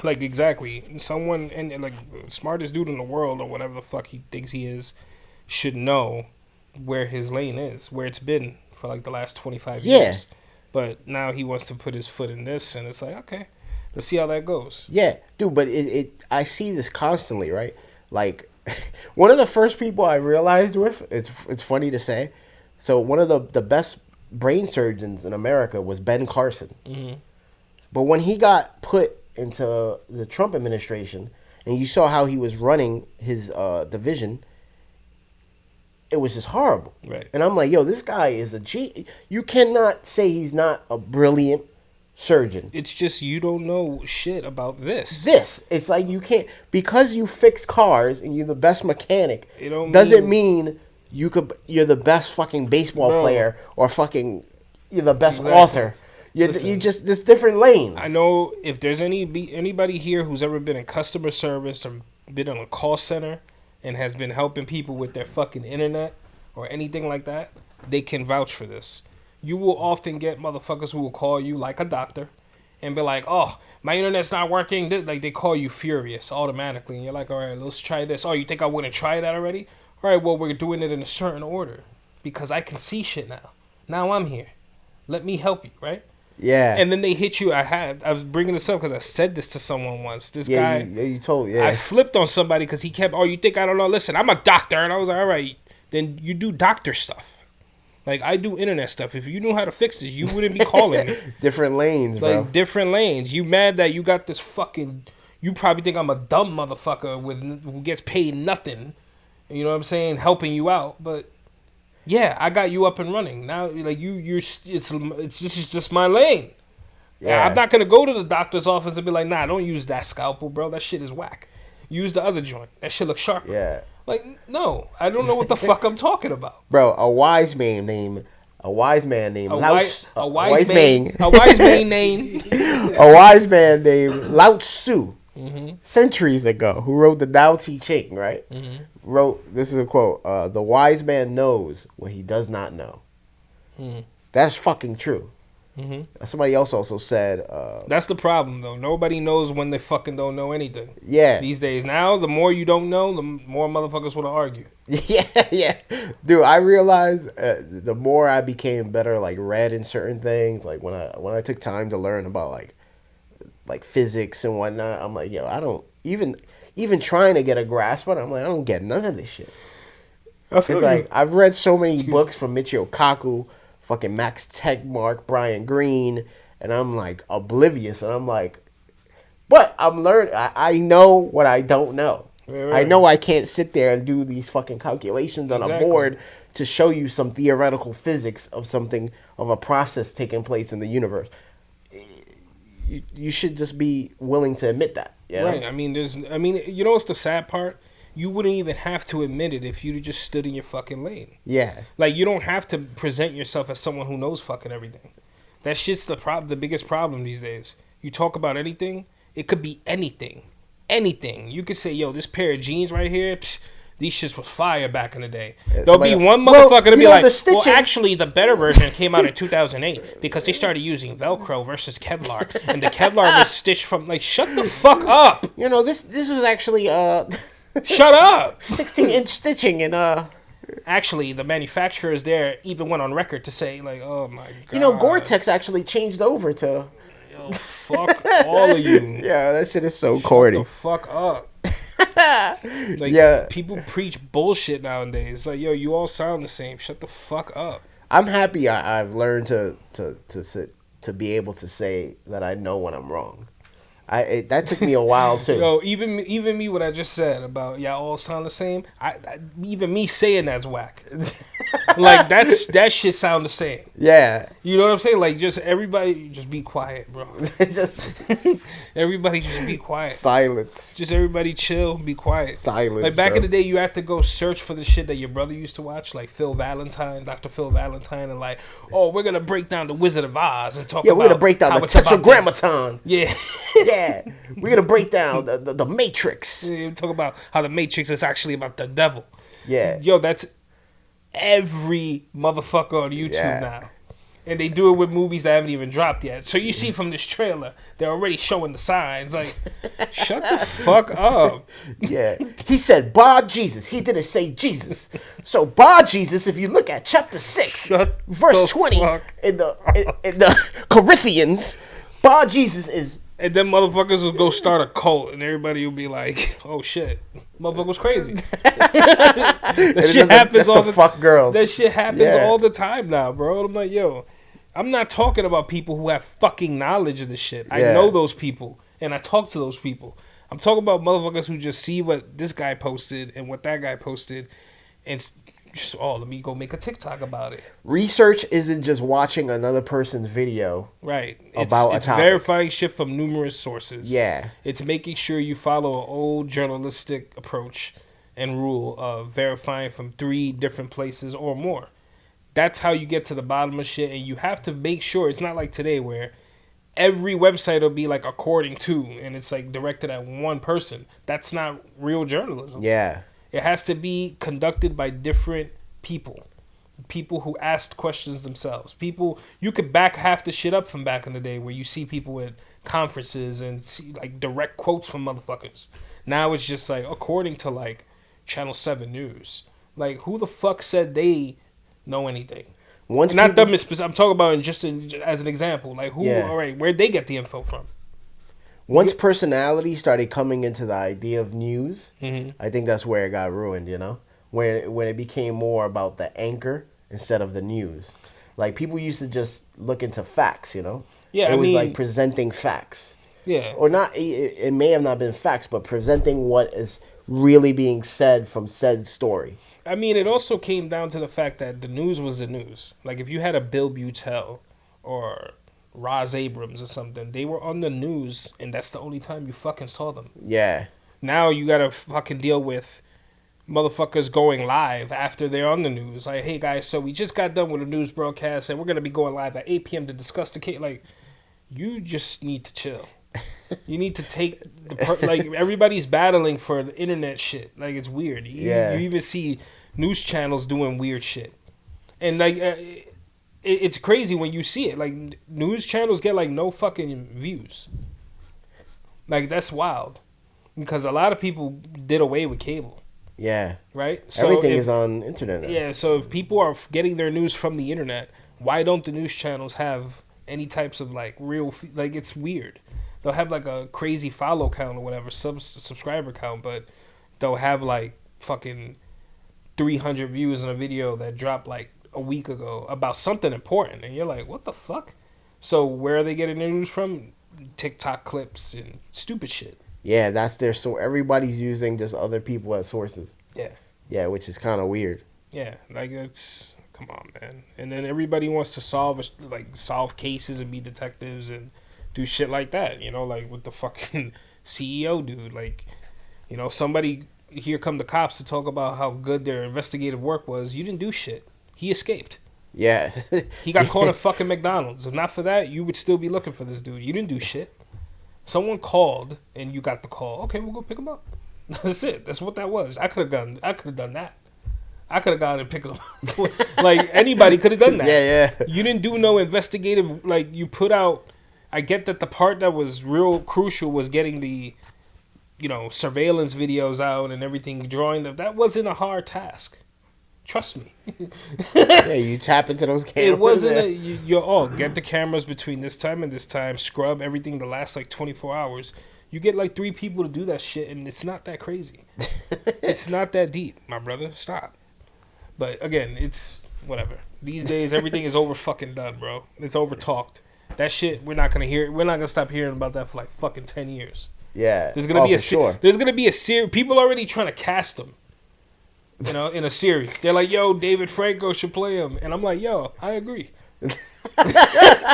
like, exactly, someone, and like, smartest dude in the world or whatever the fuck he thinks he is, should know where his lane is, where it's been for, like, the last 25 Yeah. years. But now he wants to put his foot in this, and it's like, okay, let's see how that goes. yeah, dude. But I see this constantly, right? Like, one of the first people I realized with, it's funny to say. So one of the best brain surgeons in America was Ben Carson. Mm-hmm. But when he got put into the Trump administration, and you saw how he was running his division, it was just horrible. Right. And I'm like, yo, this guy is a G. You cannot say he's not a brilliant surgeon. It's just you don't know shit about this. It's like you can't, because you fix cars and you're the best mechanic. It don't doesn't mean you're the best fucking baseball Bro. player or fucking you're the best Exactly. author. You Listen, just there's different lanes. I know if there's anybody here who's ever been in customer service or been on a call center and has been helping people with their fucking internet or anything like that, they can vouch for this. You will often get motherfuckers who will call you like a doctor and be like, oh, my internet's not working. Like, they call you furious automatically. And you're like, all right, let's try this. Oh, you think I wouldn't try that already? All right, well, we're doing it in a certain order because I can see shit now. Now I'm here. Let me help you, right? Yeah. And then they hit you. I was bringing this up because I said this to someone once. This yeah, guy, you told I flipped on somebody because he kept, oh, you think I don't know? Listen, I'm a doctor. And I was like, all right, then you do doctor stuff. Like, I do internet stuff. If you knew how to fix this, you wouldn't be calling me. different lanes, bro. Like, different lanes. You mad that you got this fucking, you probably think I'm a dumb motherfucker who gets paid nothing. You know what I'm saying? Helping you out. But, yeah, I got you up and running. Now, like, this is just my lane. Yeah. I'm not going to go to the doctor's office and be like, nah, don't use that scalpel, bro. That shit is whack. Use the other joint. That shit looks sharper. Yeah. Like, no, I don't know what the fuck I'm talking about. Bro, a wise man named Lao Tzu. A wise man named A wise man named Lao Tzu, centuries ago, who wrote the Tao Te Ching, right? Mm-hmm. Wrote, this is a quote, the wise man knows what he does not know. That's fucking true. Mm-hmm. Somebody else also said, That's the problem, though. Nobody knows when they fucking don't know anything. yeah. These days, now, the more you don't know, the more motherfuckers want to argue. Yeah. Dude, I realized the more I became better, like, read in certain things, like, when I took time to learn about, like physics and whatnot, I'm like, yo, I don't, even trying to get a grasp on it, I'm like, I don't get none of this shit. It's like, I've read so many books from Michio Kaku, fucking Max Tegmark, Brian Greene, and I'm like oblivious, and I'm like, but I'm learning. I know what I don't know. Right. I know I can't sit there and do these fucking calculations on a board to show you some theoretical physics of something, of a process taking place in the universe. You should just be willing to admit that. You know? Right. I mean, you know what's the sad part? You wouldn't even have to admit it if you just stood in your fucking lane. Yeah. Like, you don't have to present yourself as someone who knows fucking everything. That shit's the biggest problem these days. You talk about anything, it could be anything. Anything. You could say, yo, this pair of jeans right here, these shits was fire back in the day. There'll be one motherfucker to be like, well, actually, the better version came out in 2008 because they started using Velcro versus Kevlar. And the Kevlar was stitched from, like, shut the fuck up. You know, this was actually, Shut up. 16-inch stitching and, Actually, the manufacturers there even went on record to say, like, oh my god. You know, Gore-Tex actually changed over to... Yo, fuck all of you. Yeah, that shit is so corny. Shut the fuck up. Like, Yeah. people preach bullshit nowadays. Like, yo, you all sound the same. Shut the fuck up. I'm happy I've learned to be able to say that I know when I'm wrong. That took me a while too. Yo, even me, what I just said about y'all all sound the same. Even me saying that's whack. Like, that shit sound the same. Yeah. You know what I'm saying? Like, just everybody, just be quiet, bro. Just Everybody, just be quiet. silence. Just everybody chill, be quiet. Silence. Like, back bro. in the day, you had to go search for the shit that your brother used to watch, like Phil Valentine, Dr. Phil Valentine, and like, oh, we're gonna break down the Wizard of Oz and talk. Yeah, about we're gonna break down how the it's about Tetragrammaton. Yeah. Yeah, we're gonna break down the Matrix. Yeah, talk about how the Matrix is actually about the devil. Yeah. Yo, that's every motherfucker on YouTube Yeah. now. And they do it with movies that haven't even dropped yet. So you see from this trailer, they're already showing the signs. Like, shut the fuck up. Yeah. He said, "Bar Jesus." He didn't say Jesus. So Bar Jesus, if you look at chapter 6, Shut verse the 20 fuck in the Corinthians, Bar Jesus is And then motherfuckers will go start a cult, and everybody will be like, "Oh shit, motherfucker's crazy." That shit happens just all to fuck girls. That shit happens Yeah. all the time now, bro. I'm like, yo, I'm not talking about people who have fucking knowledge of this shit. I Yeah. know those people, and I talk to those people. I'm talking about motherfuckers who just see what this guy posted and what that guy posted, and just, oh, let me go make a TikTok about it. Research isn't just watching another person's video. Right. About a it's topic. verifying shit from numerous sources. Yeah. It's making sure you follow an old journalistic approach and rule of verifying from 3 different places or more. That's how you get to the bottom of shit, and you have to make sure it's not like today where every website will be like according to, and it's like directed at one person. That's not real journalism. Yeah. It has to be conducted by different people who asked questions themselves. People, you could back half the shit up from back in the day where you see people at conferences and see like direct quotes from motherfuckers. Now it's just like according to like Channel 7 News. Like, who the fuck said they know anything? Once Not people, them I'm talking about as an example. Like, who? Yeah. All right, where'd they get the info from? once personality started coming into the idea of news, Mm-hmm. I think that's where it got ruined, you know? When it became more about the anchor instead of the news. Like, people used to just look into facts, you know? Yeah, it I was mean, like presenting facts. yeah. Or not, it may have not been facts, but presenting what is really being said from said story. I mean, it also came down to the fact that the news was the news. Like, if you had a Bill Butel or Roz Abrams or something, they were on the news, and that's the only time you fucking saw them. Yeah. Now you gotta fucking deal with motherfuckers going live after they're on the news. Like, hey guys, so we just got done with a news broadcast, and we're gonna be going live at 8 p.m. to discuss the case. Like, you just need to chill. You need to take like, everybody's battling for the internet shit. Like, it's weird. Yeah. You even see news channels doing weird shit, and like it's crazy when you see it. Like, news channels get like no fucking views. Like, that's wild, because a lot of people did away with cable, Yeah. right? So Everything is on internet now. yeah. So if people are getting their news from the internet, why don't the news channels have any types of like real like, it's weird. They'll have like a crazy follow count or whatever, subscriber count, but they'll have like fucking 300 views on a video that dropped like a week ago about something important, and you're like, what the fuck? So where are they getting their news from? TikTok clips and stupid shit. Yeah, that's their source. Everybody's using just other people as sources. Yeah. Yeah, which is kind of weird. Yeah, like, it's, come on, man. And then everybody wants to solve cases and be detectives and do shit like that, you know, like with the fucking CEO dude. Like, you know, somebody, here come the cops to talk about how good their investigative work was. You didn't do shit. He escaped. Yeah. He got caught at fucking McDonald's. If not for that, you would still be looking for this dude. You didn't do shit. Someone called and you got the call. Okay, we'll go pick him up. That's it. That's what that was. I could have done that. I could have gone and picked him up. Like, anybody could have done that. Yeah, yeah. You didn't do no investigative, like, you put out. I get that the part that was real crucial was getting the, you know, surveillance videos out and everything, drawing them. That wasn't a hard task. Trust me. Yeah, you tap into those cameras. It wasn't you're all get the cameras between this time and this time, scrub everything the last like 24 hours. You get like 3 people to do that shit, and it's not that crazy. It's not that deep, my brother. Stop. But again, it's whatever. These days, everything is over fucking done, bro. It's over talked. That shit, we're not gonna hear it. We're not gonna stop hearing about that for like fucking 10 years. Yeah. There's gonna be sure. There's gonna be a series. People are already trying to cast him. You know, in a series. They're like, yo, David Franco should play him, and I'm like, yo, I agree.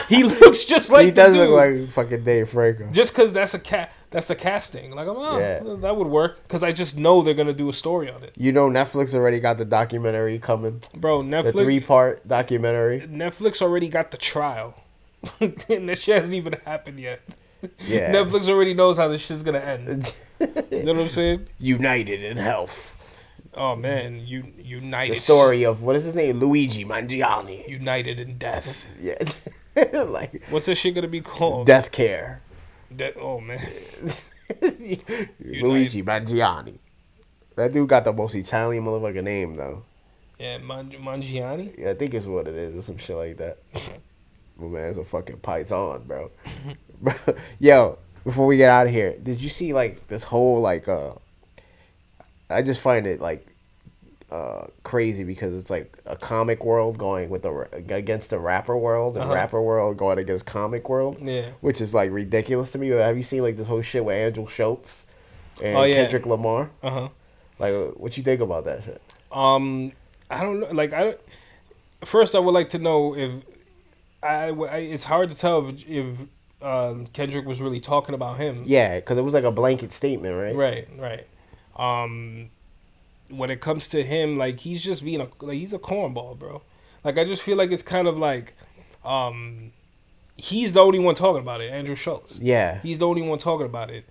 He looks just like he does look like fucking Dave Franco. Just because that's the casting. Like, that would work because I just know they're gonna do a story on it. You know, Netflix already got the documentary coming, bro. Netflix, the 3-part documentary. Netflix already got the trial, and that shit hasn't even happened yet. Yeah, Netflix already knows how this shit's gonna end. You know what I'm saying? United in health. Oh man, United. The story of what is his name, Luigi Mangiani. United in death. Yeah, like what's this shit gonna be called? Death Care. Oh man. Luigi Mangiani. That dude got the most Italian motherfucking name though. Yeah, Mangiani. Yeah, I think it's what it is or some shit like that. My man's a fucking paisan, bro. Yo, before we get out of here, did you see like this whole like I just find it like crazy because it's like a comic world going with against the rapper world and rapper world going against comic world. Yeah, which is like ridiculous to me. Have you seen like this whole shit with Andrew Schultz and Kendrick Lamar? Like, what you think about that shit? I don't know. Like, first I would like to know if it's hard to tell if Kendrick was really talking about him. Yeah, because it was like a blanket statement, right? Right. When it comes to him, like he's just being he's a cornball, bro. Like I just feel like it's kind of like, he's the only one talking about it. Andrew Schultz. Yeah. He's the only one talking about it.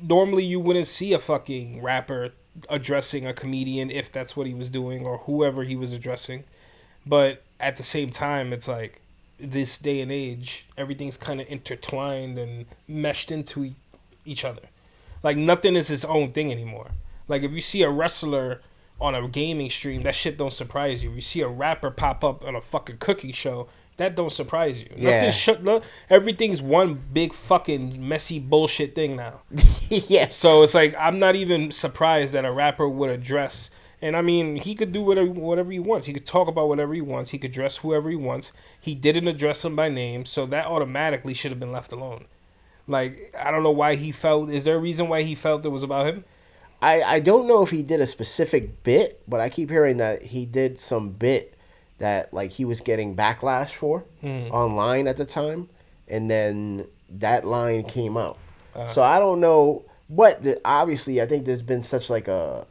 Normally you wouldn't see a fucking rapper addressing a comedian if that's what he was doing or whoever he was addressing, but at the same time, it's like this day and age, everything's kind of intertwined and meshed into each other. Like nothing is its own thing anymore. Like if you see a wrestler on a gaming stream, that shit don't surprise you. If you see a rapper pop up on a fucking cooking show, that don't surprise you. Yeah. Everything's one big fucking messy bullshit thing now. Yeah. So it's like I'm not even surprised that a rapper would address. And I mean, he could do whatever he wants. He could talk about whatever he wants. He could address whoever he wants. He didn't address him by name, so that automatically should have been left alone. Like, I don't know why he felt... Is there a reason why he felt it was about him? I don't know if he did a specific bit, but I keep hearing that he did some bit that, like, he was getting backlash for online at the time, and then that line came out. So I don't know what... Obviously, I think there's been such, like, a...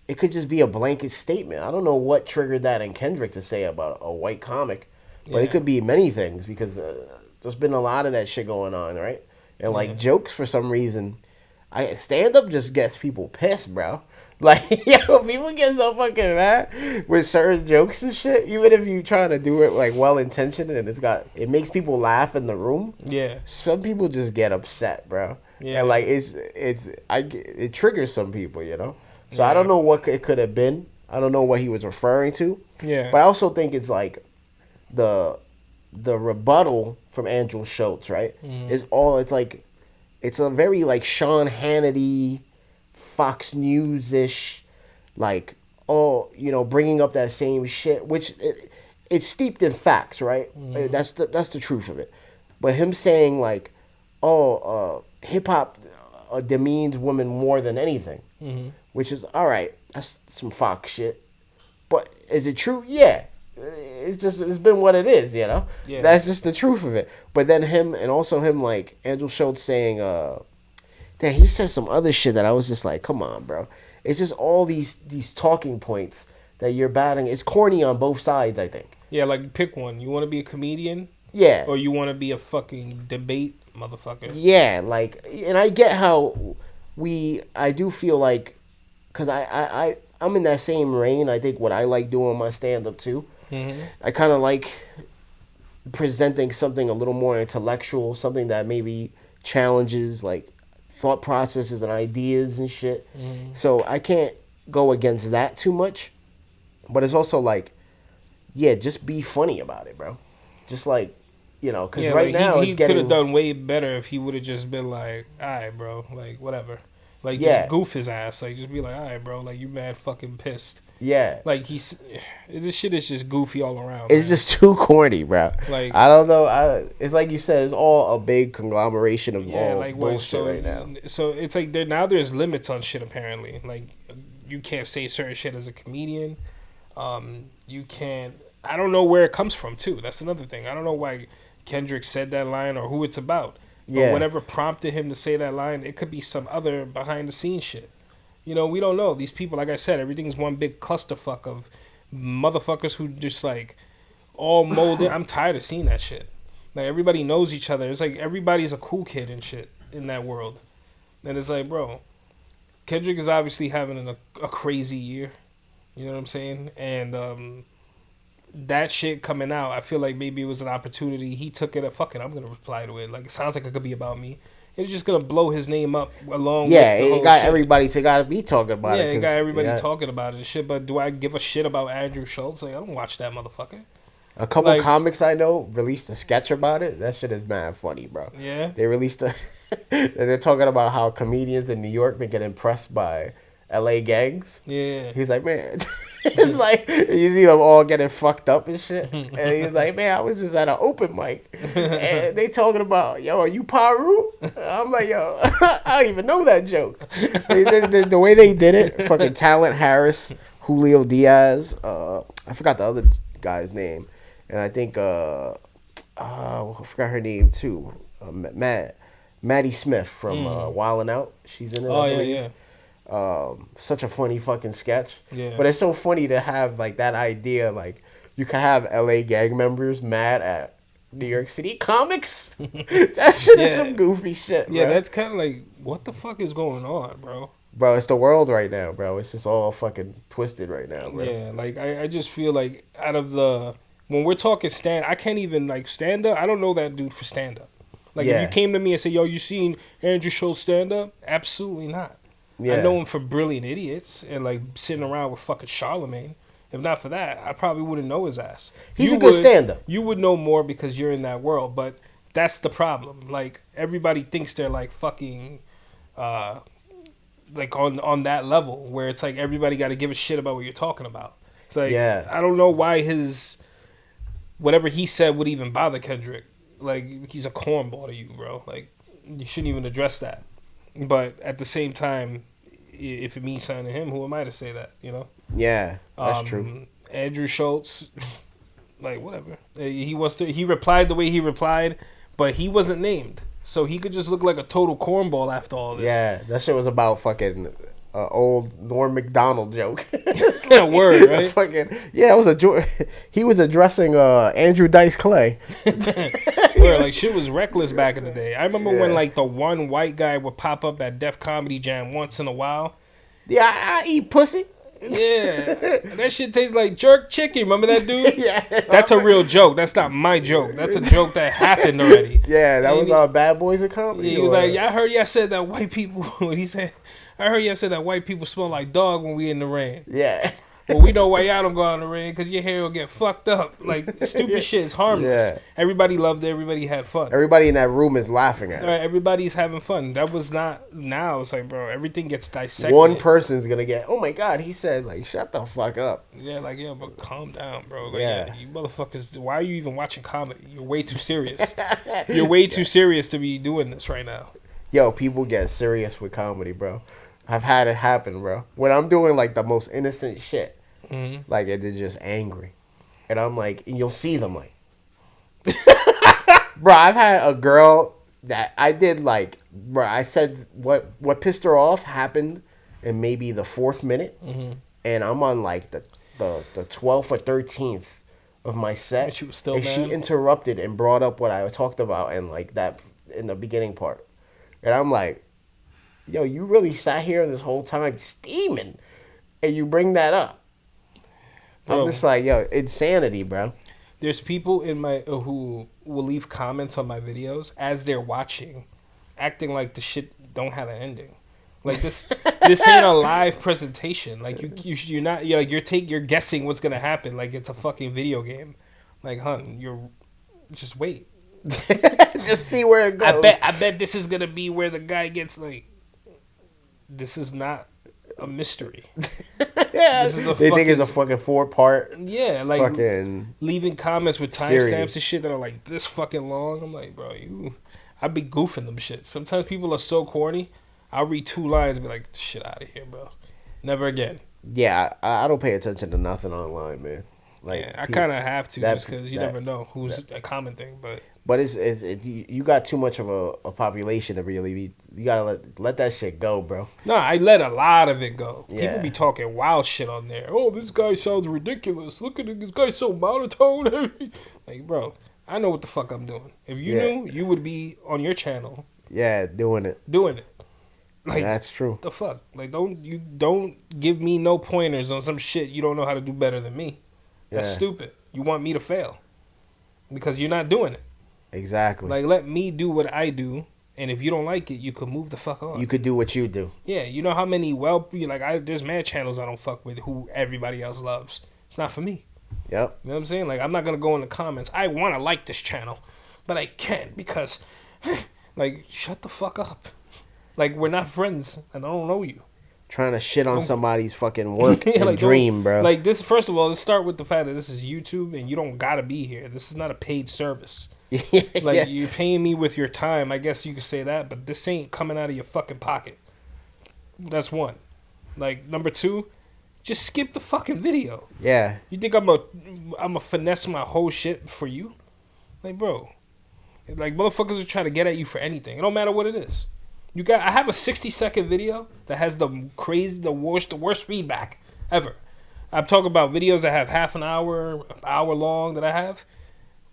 It could just be a blanket statement. I don't know what triggered that in Kendrick to say about a white comic, but it could be many things because there's been a lot of that shit going on, right? And like jokes for some reason, stand up just gets people pissed, bro. Like, yo, people get so fucking mad with certain jokes and shit. Even if you trying to do it like well intentioned and it makes people laugh in the room. Yeah, some people just get upset, bro. Yeah, and like it triggers some people, you know. So I don't know what it could have been. I don't know what he was referring to. Yeah. But I also think it's like the rebuttal from Andrew Schultz, right? It's a very like Sean Hannity, Fox News-ish, like, bringing up that same shit, which it's steeped in facts, right? That's the truth of it. But him saying like, hip hop demeans women more than anything. Which is, all right, that's some Fox shit. But is it true? Yeah. It's been what it is, you know? Yeah. That's just the truth of it. But then him, like, Andrew Schultz saying, that he said some other shit that I was just like, come on, bro. It's just all these talking points that you're batting. It's corny on both sides, I think. Yeah, like, pick one. You want to be a comedian? Yeah. Or you want to be a fucking debate motherfucker? Yeah, like, and I get how I do feel like, because I'm in that same reign. I think what I like doing my stand-up, too. I kind of like presenting something a little more intellectual, something that maybe challenges, like, thought processes and ideas and shit. So I can't go against that too much. But it's also like, yeah, just be funny about it, bro. Just, like, You know, because Yeah, right like now he it's could have getting done way better if he would have just been like, all right, bro, like whatever, like yeah, just goof his ass, like just be like, all right, bro, like you mad fucking pissed, yeah. like this shit is just goofy all around, It's man. just too corny, bro. Like I don't know. It's like you said. It's all a big conglomeration of yeah, all like what? bullshit right now. So it's like there's limits on shit apparently. Like you can't say certain shit as a comedian. You can't. I don't know where it comes from too. That's another thing. I don't know why Kendrick said that line or who it's about. But Yeah, whatever prompted him to say that line, it could be some other behind the scenes shit. You know, we don't know. These people, like I said, everything's one big clusterfuck of motherfuckers who just like all molded. I'm tired of seeing that shit. Like everybody knows each other. It's like everybody's a cool kid and shit in that world. And it's like, bro, Kendrick is obviously having a crazy year. You know what I'm saying? And that shit coming out, I feel like maybe it was an opportunity. He took it. Fuck it, I'm gonna reply to it. Like it sounds like it could be about me. It's just gonna blow his name up along yeah. with the It whole got shit. everybody to gotta be talking about Yeah, it. it got everybody yeah, talking about it and shit. But do I give a shit about Andrew Schultz? Like I don't watch that motherfucker. a couple like- comics I know released a sketch about it. That shit is mad funny, bro. Yeah. They released a. They're talking about how comedians in New York been getting impressed by L.A. gangs. Yeah. He's like, man, it's like you see them all getting fucked up and shit. And he's like, man, I was just at an open mic, and they talking about, yo, are you Paru? I'm like, yo, I don't even know that joke. The way they did it, fucking Talent Harris, Julio Diaz, I forgot the other guy's name, and I think I forgot her name too, Maddie Smith from Wildin' Out. She's in it. Oh I yeah, believe. yeah. Such a funny fucking sketch. Yeah. But it's so funny to have like that idea, like you could have LA gang members mad at New York City comics. That shit is Yeah. some goofy shit, Yeah, bro. that's kind of like, what the fuck is going on, bro? Bro, it's the world right now, bro. It's just all fucking twisted right now, bro. Yeah, like I just feel like out of the when we're talking I can't even like stand up. I don't know that dude for stand up. Like Yeah. if you came to me and said, "Yo, you seen Andrew Schultz stand up?" Absolutely not. Yeah. I know him for Brilliant Idiots and like sitting around with fucking Charlemagne. If not for that, I probably wouldn't know his ass. He's You a good would- stand-up. You would know more because you're in that world, but that's the problem. Like everybody thinks they're like fucking like on that level where it's like everybody got to give a shit about what you're talking about. It's like Yeah. I don't know why his whatever he said would even bother Kendrick. Like he's a cornball to you, bro. Like you shouldn't even address that. But at the same time, if it means something to him, who am I to say that? You know. Yeah, that's true. Andrew Schultz, like whatever. He replied the way he replied, but he wasn't named, so he could just look like a total cornball after all this. Yeah, that shit was about fucking old Norm Macdonald joke. Yeah, word, right? Fucking yeah, it was he was addressing Andrew Dice Clay. Where like shit was reckless back in the day. I remember when Yeah. like the one white guy would pop up at Def Comedy Jam once in a while. Yeah, I eat pussy. Yeah, that shit tastes like jerk chicken. Remember that dude? Yeah, That's a real joke. That's not my joke. That's a joke that happened already. yeah, that And was he- Bad Boys of Comedy. He was or- like, "Yeah, I heard y'all said that white people." He said, "I heard y'all said that white people smell like dog when we in the rain." yeah, Well, we know why y'all don't go out in the rain because your hair will get fucked up. Like stupid shit is harmless. Yeah. Everybody loved it. Everybody had fun. everybody in that room is laughing at All it. right, everybody's having fun. That was not now. It's like, bro, everything gets dissected. One person's gonna get, oh my god, he said, like, shut the fuck up. Yeah, like yeah, but calm down, bro. Like, Yeah. yeah, you motherfuckers. Why are you even watching comedy? You're way too serious. You're way too serious to be doing this right now. Yo, people get serious with comedy, bro. I've had it happen, bro. When I'm doing like the most innocent shit, Mhm. like they're just angry, and I'm like, and you'll see them like, bro. I've had a girl that I did like, bro. I said what pissed her off happened in maybe the 4th minute, and I'm on like the 12th or 13th of my set, And she was still and she mad? interrupted and brought up what I talked about and like that in the beginning part, and I'm like, yo, you really sat here this whole time steaming, and you bring that up. Bro. I'm just like, yo, insanity, bro. There's people in my who will leave comments on my videos as they're watching, acting like the shit don't have an ending. Like this ain't a live presentation. Like you're not you're guessing what's gonna happen. Like it's a fucking video game. Like hun, just wait. Just see where it goes. I bet this is gonna be where the guy gets like. This is not a mystery. Yeah, This is a they think it's a fucking 4-part. Yeah, like fucking leaving comments with series. timestamps and shit that are like this fucking long. I'm like, bro, I'd be goofing them shit. Sometimes people are so corny. I'll read 2 lines and be like, shit out of here, bro. Never again. Yeah, I don't pay attention to nothing online, man. Like, Yeah, I kind of have to that- just because you that- never know who's a common thing. But you got too much of a population to really be. You gotta let that shit go, bro. No, I let a lot of it go. Yeah. People be talking wild shit on there. Oh, this guy sounds ridiculous. Look at it, this guy's so monotone. Like, bro, I know what the fuck I'm doing. If you knew, you would be on your channel Yeah, doing it. Like, That's true. the fuck? Like, don't give me no pointers on some shit you don't know how to do better than me. That's Yeah. stupid. You want me to fail because you're not doing it. Exactly. Like, let me do what I do, and if you don't like it, you could move the fuck on. You could do what you do. Yeah, you know how many there's mad channels I don't fuck with who everybody else loves. It's not for me. Yep. You know what I'm saying? Like, I'm not gonna go in the comments. I want to like this channel, but I can't because, like, shut the fuck up. Like, we're not friends, and I don't know you. Trying to shit on somebody's fucking work Yeah, and like, dream, bro. Like, this, first of all, let's start with the fact that this is YouTube, and you don't gotta be here. This is not a paid service. Like, Yeah. you're paying me with your time. I guess you could say that, but this ain't coming out of your fucking pocket. That's one. Like, number 2, just skip the fucking video. Yeah. You think I'm a finesse my whole shit for you? Like, bro, like, motherfuckers will try to get at you for anything. It don't matter what it is. I have a 60-second video that has the worst feedback ever. I'm talking about videos that have half an hour long that I have.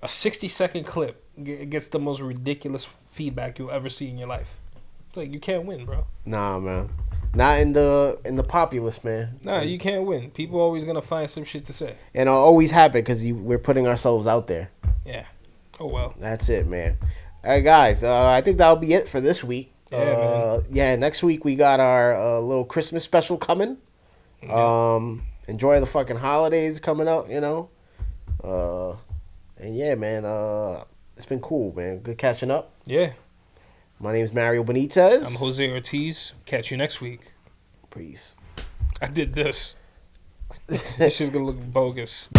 A 60-second clip gets the most ridiculous feedback you'll ever see in your life. It's like, you can't win, bro. Nah, man. Not in the populace, man. Nah, you can't win. People always gonna find some shit to say. And it'll always happen because we're putting ourselves out there. Yeah. Oh well. That's it, man. All right, guys. I think that'll be it for this week. Yeah, man. Yeah, next week we got our little Christmas special coming. Yeah. Enjoy the fucking holidays coming up, you know. And yeah, man, it's been cool, man. Good catching up. Yeah. My name's Mario Benitez. I'm Jose Ortiz. Catch you next week. Peace. I did this. This shit's gonna look bogus.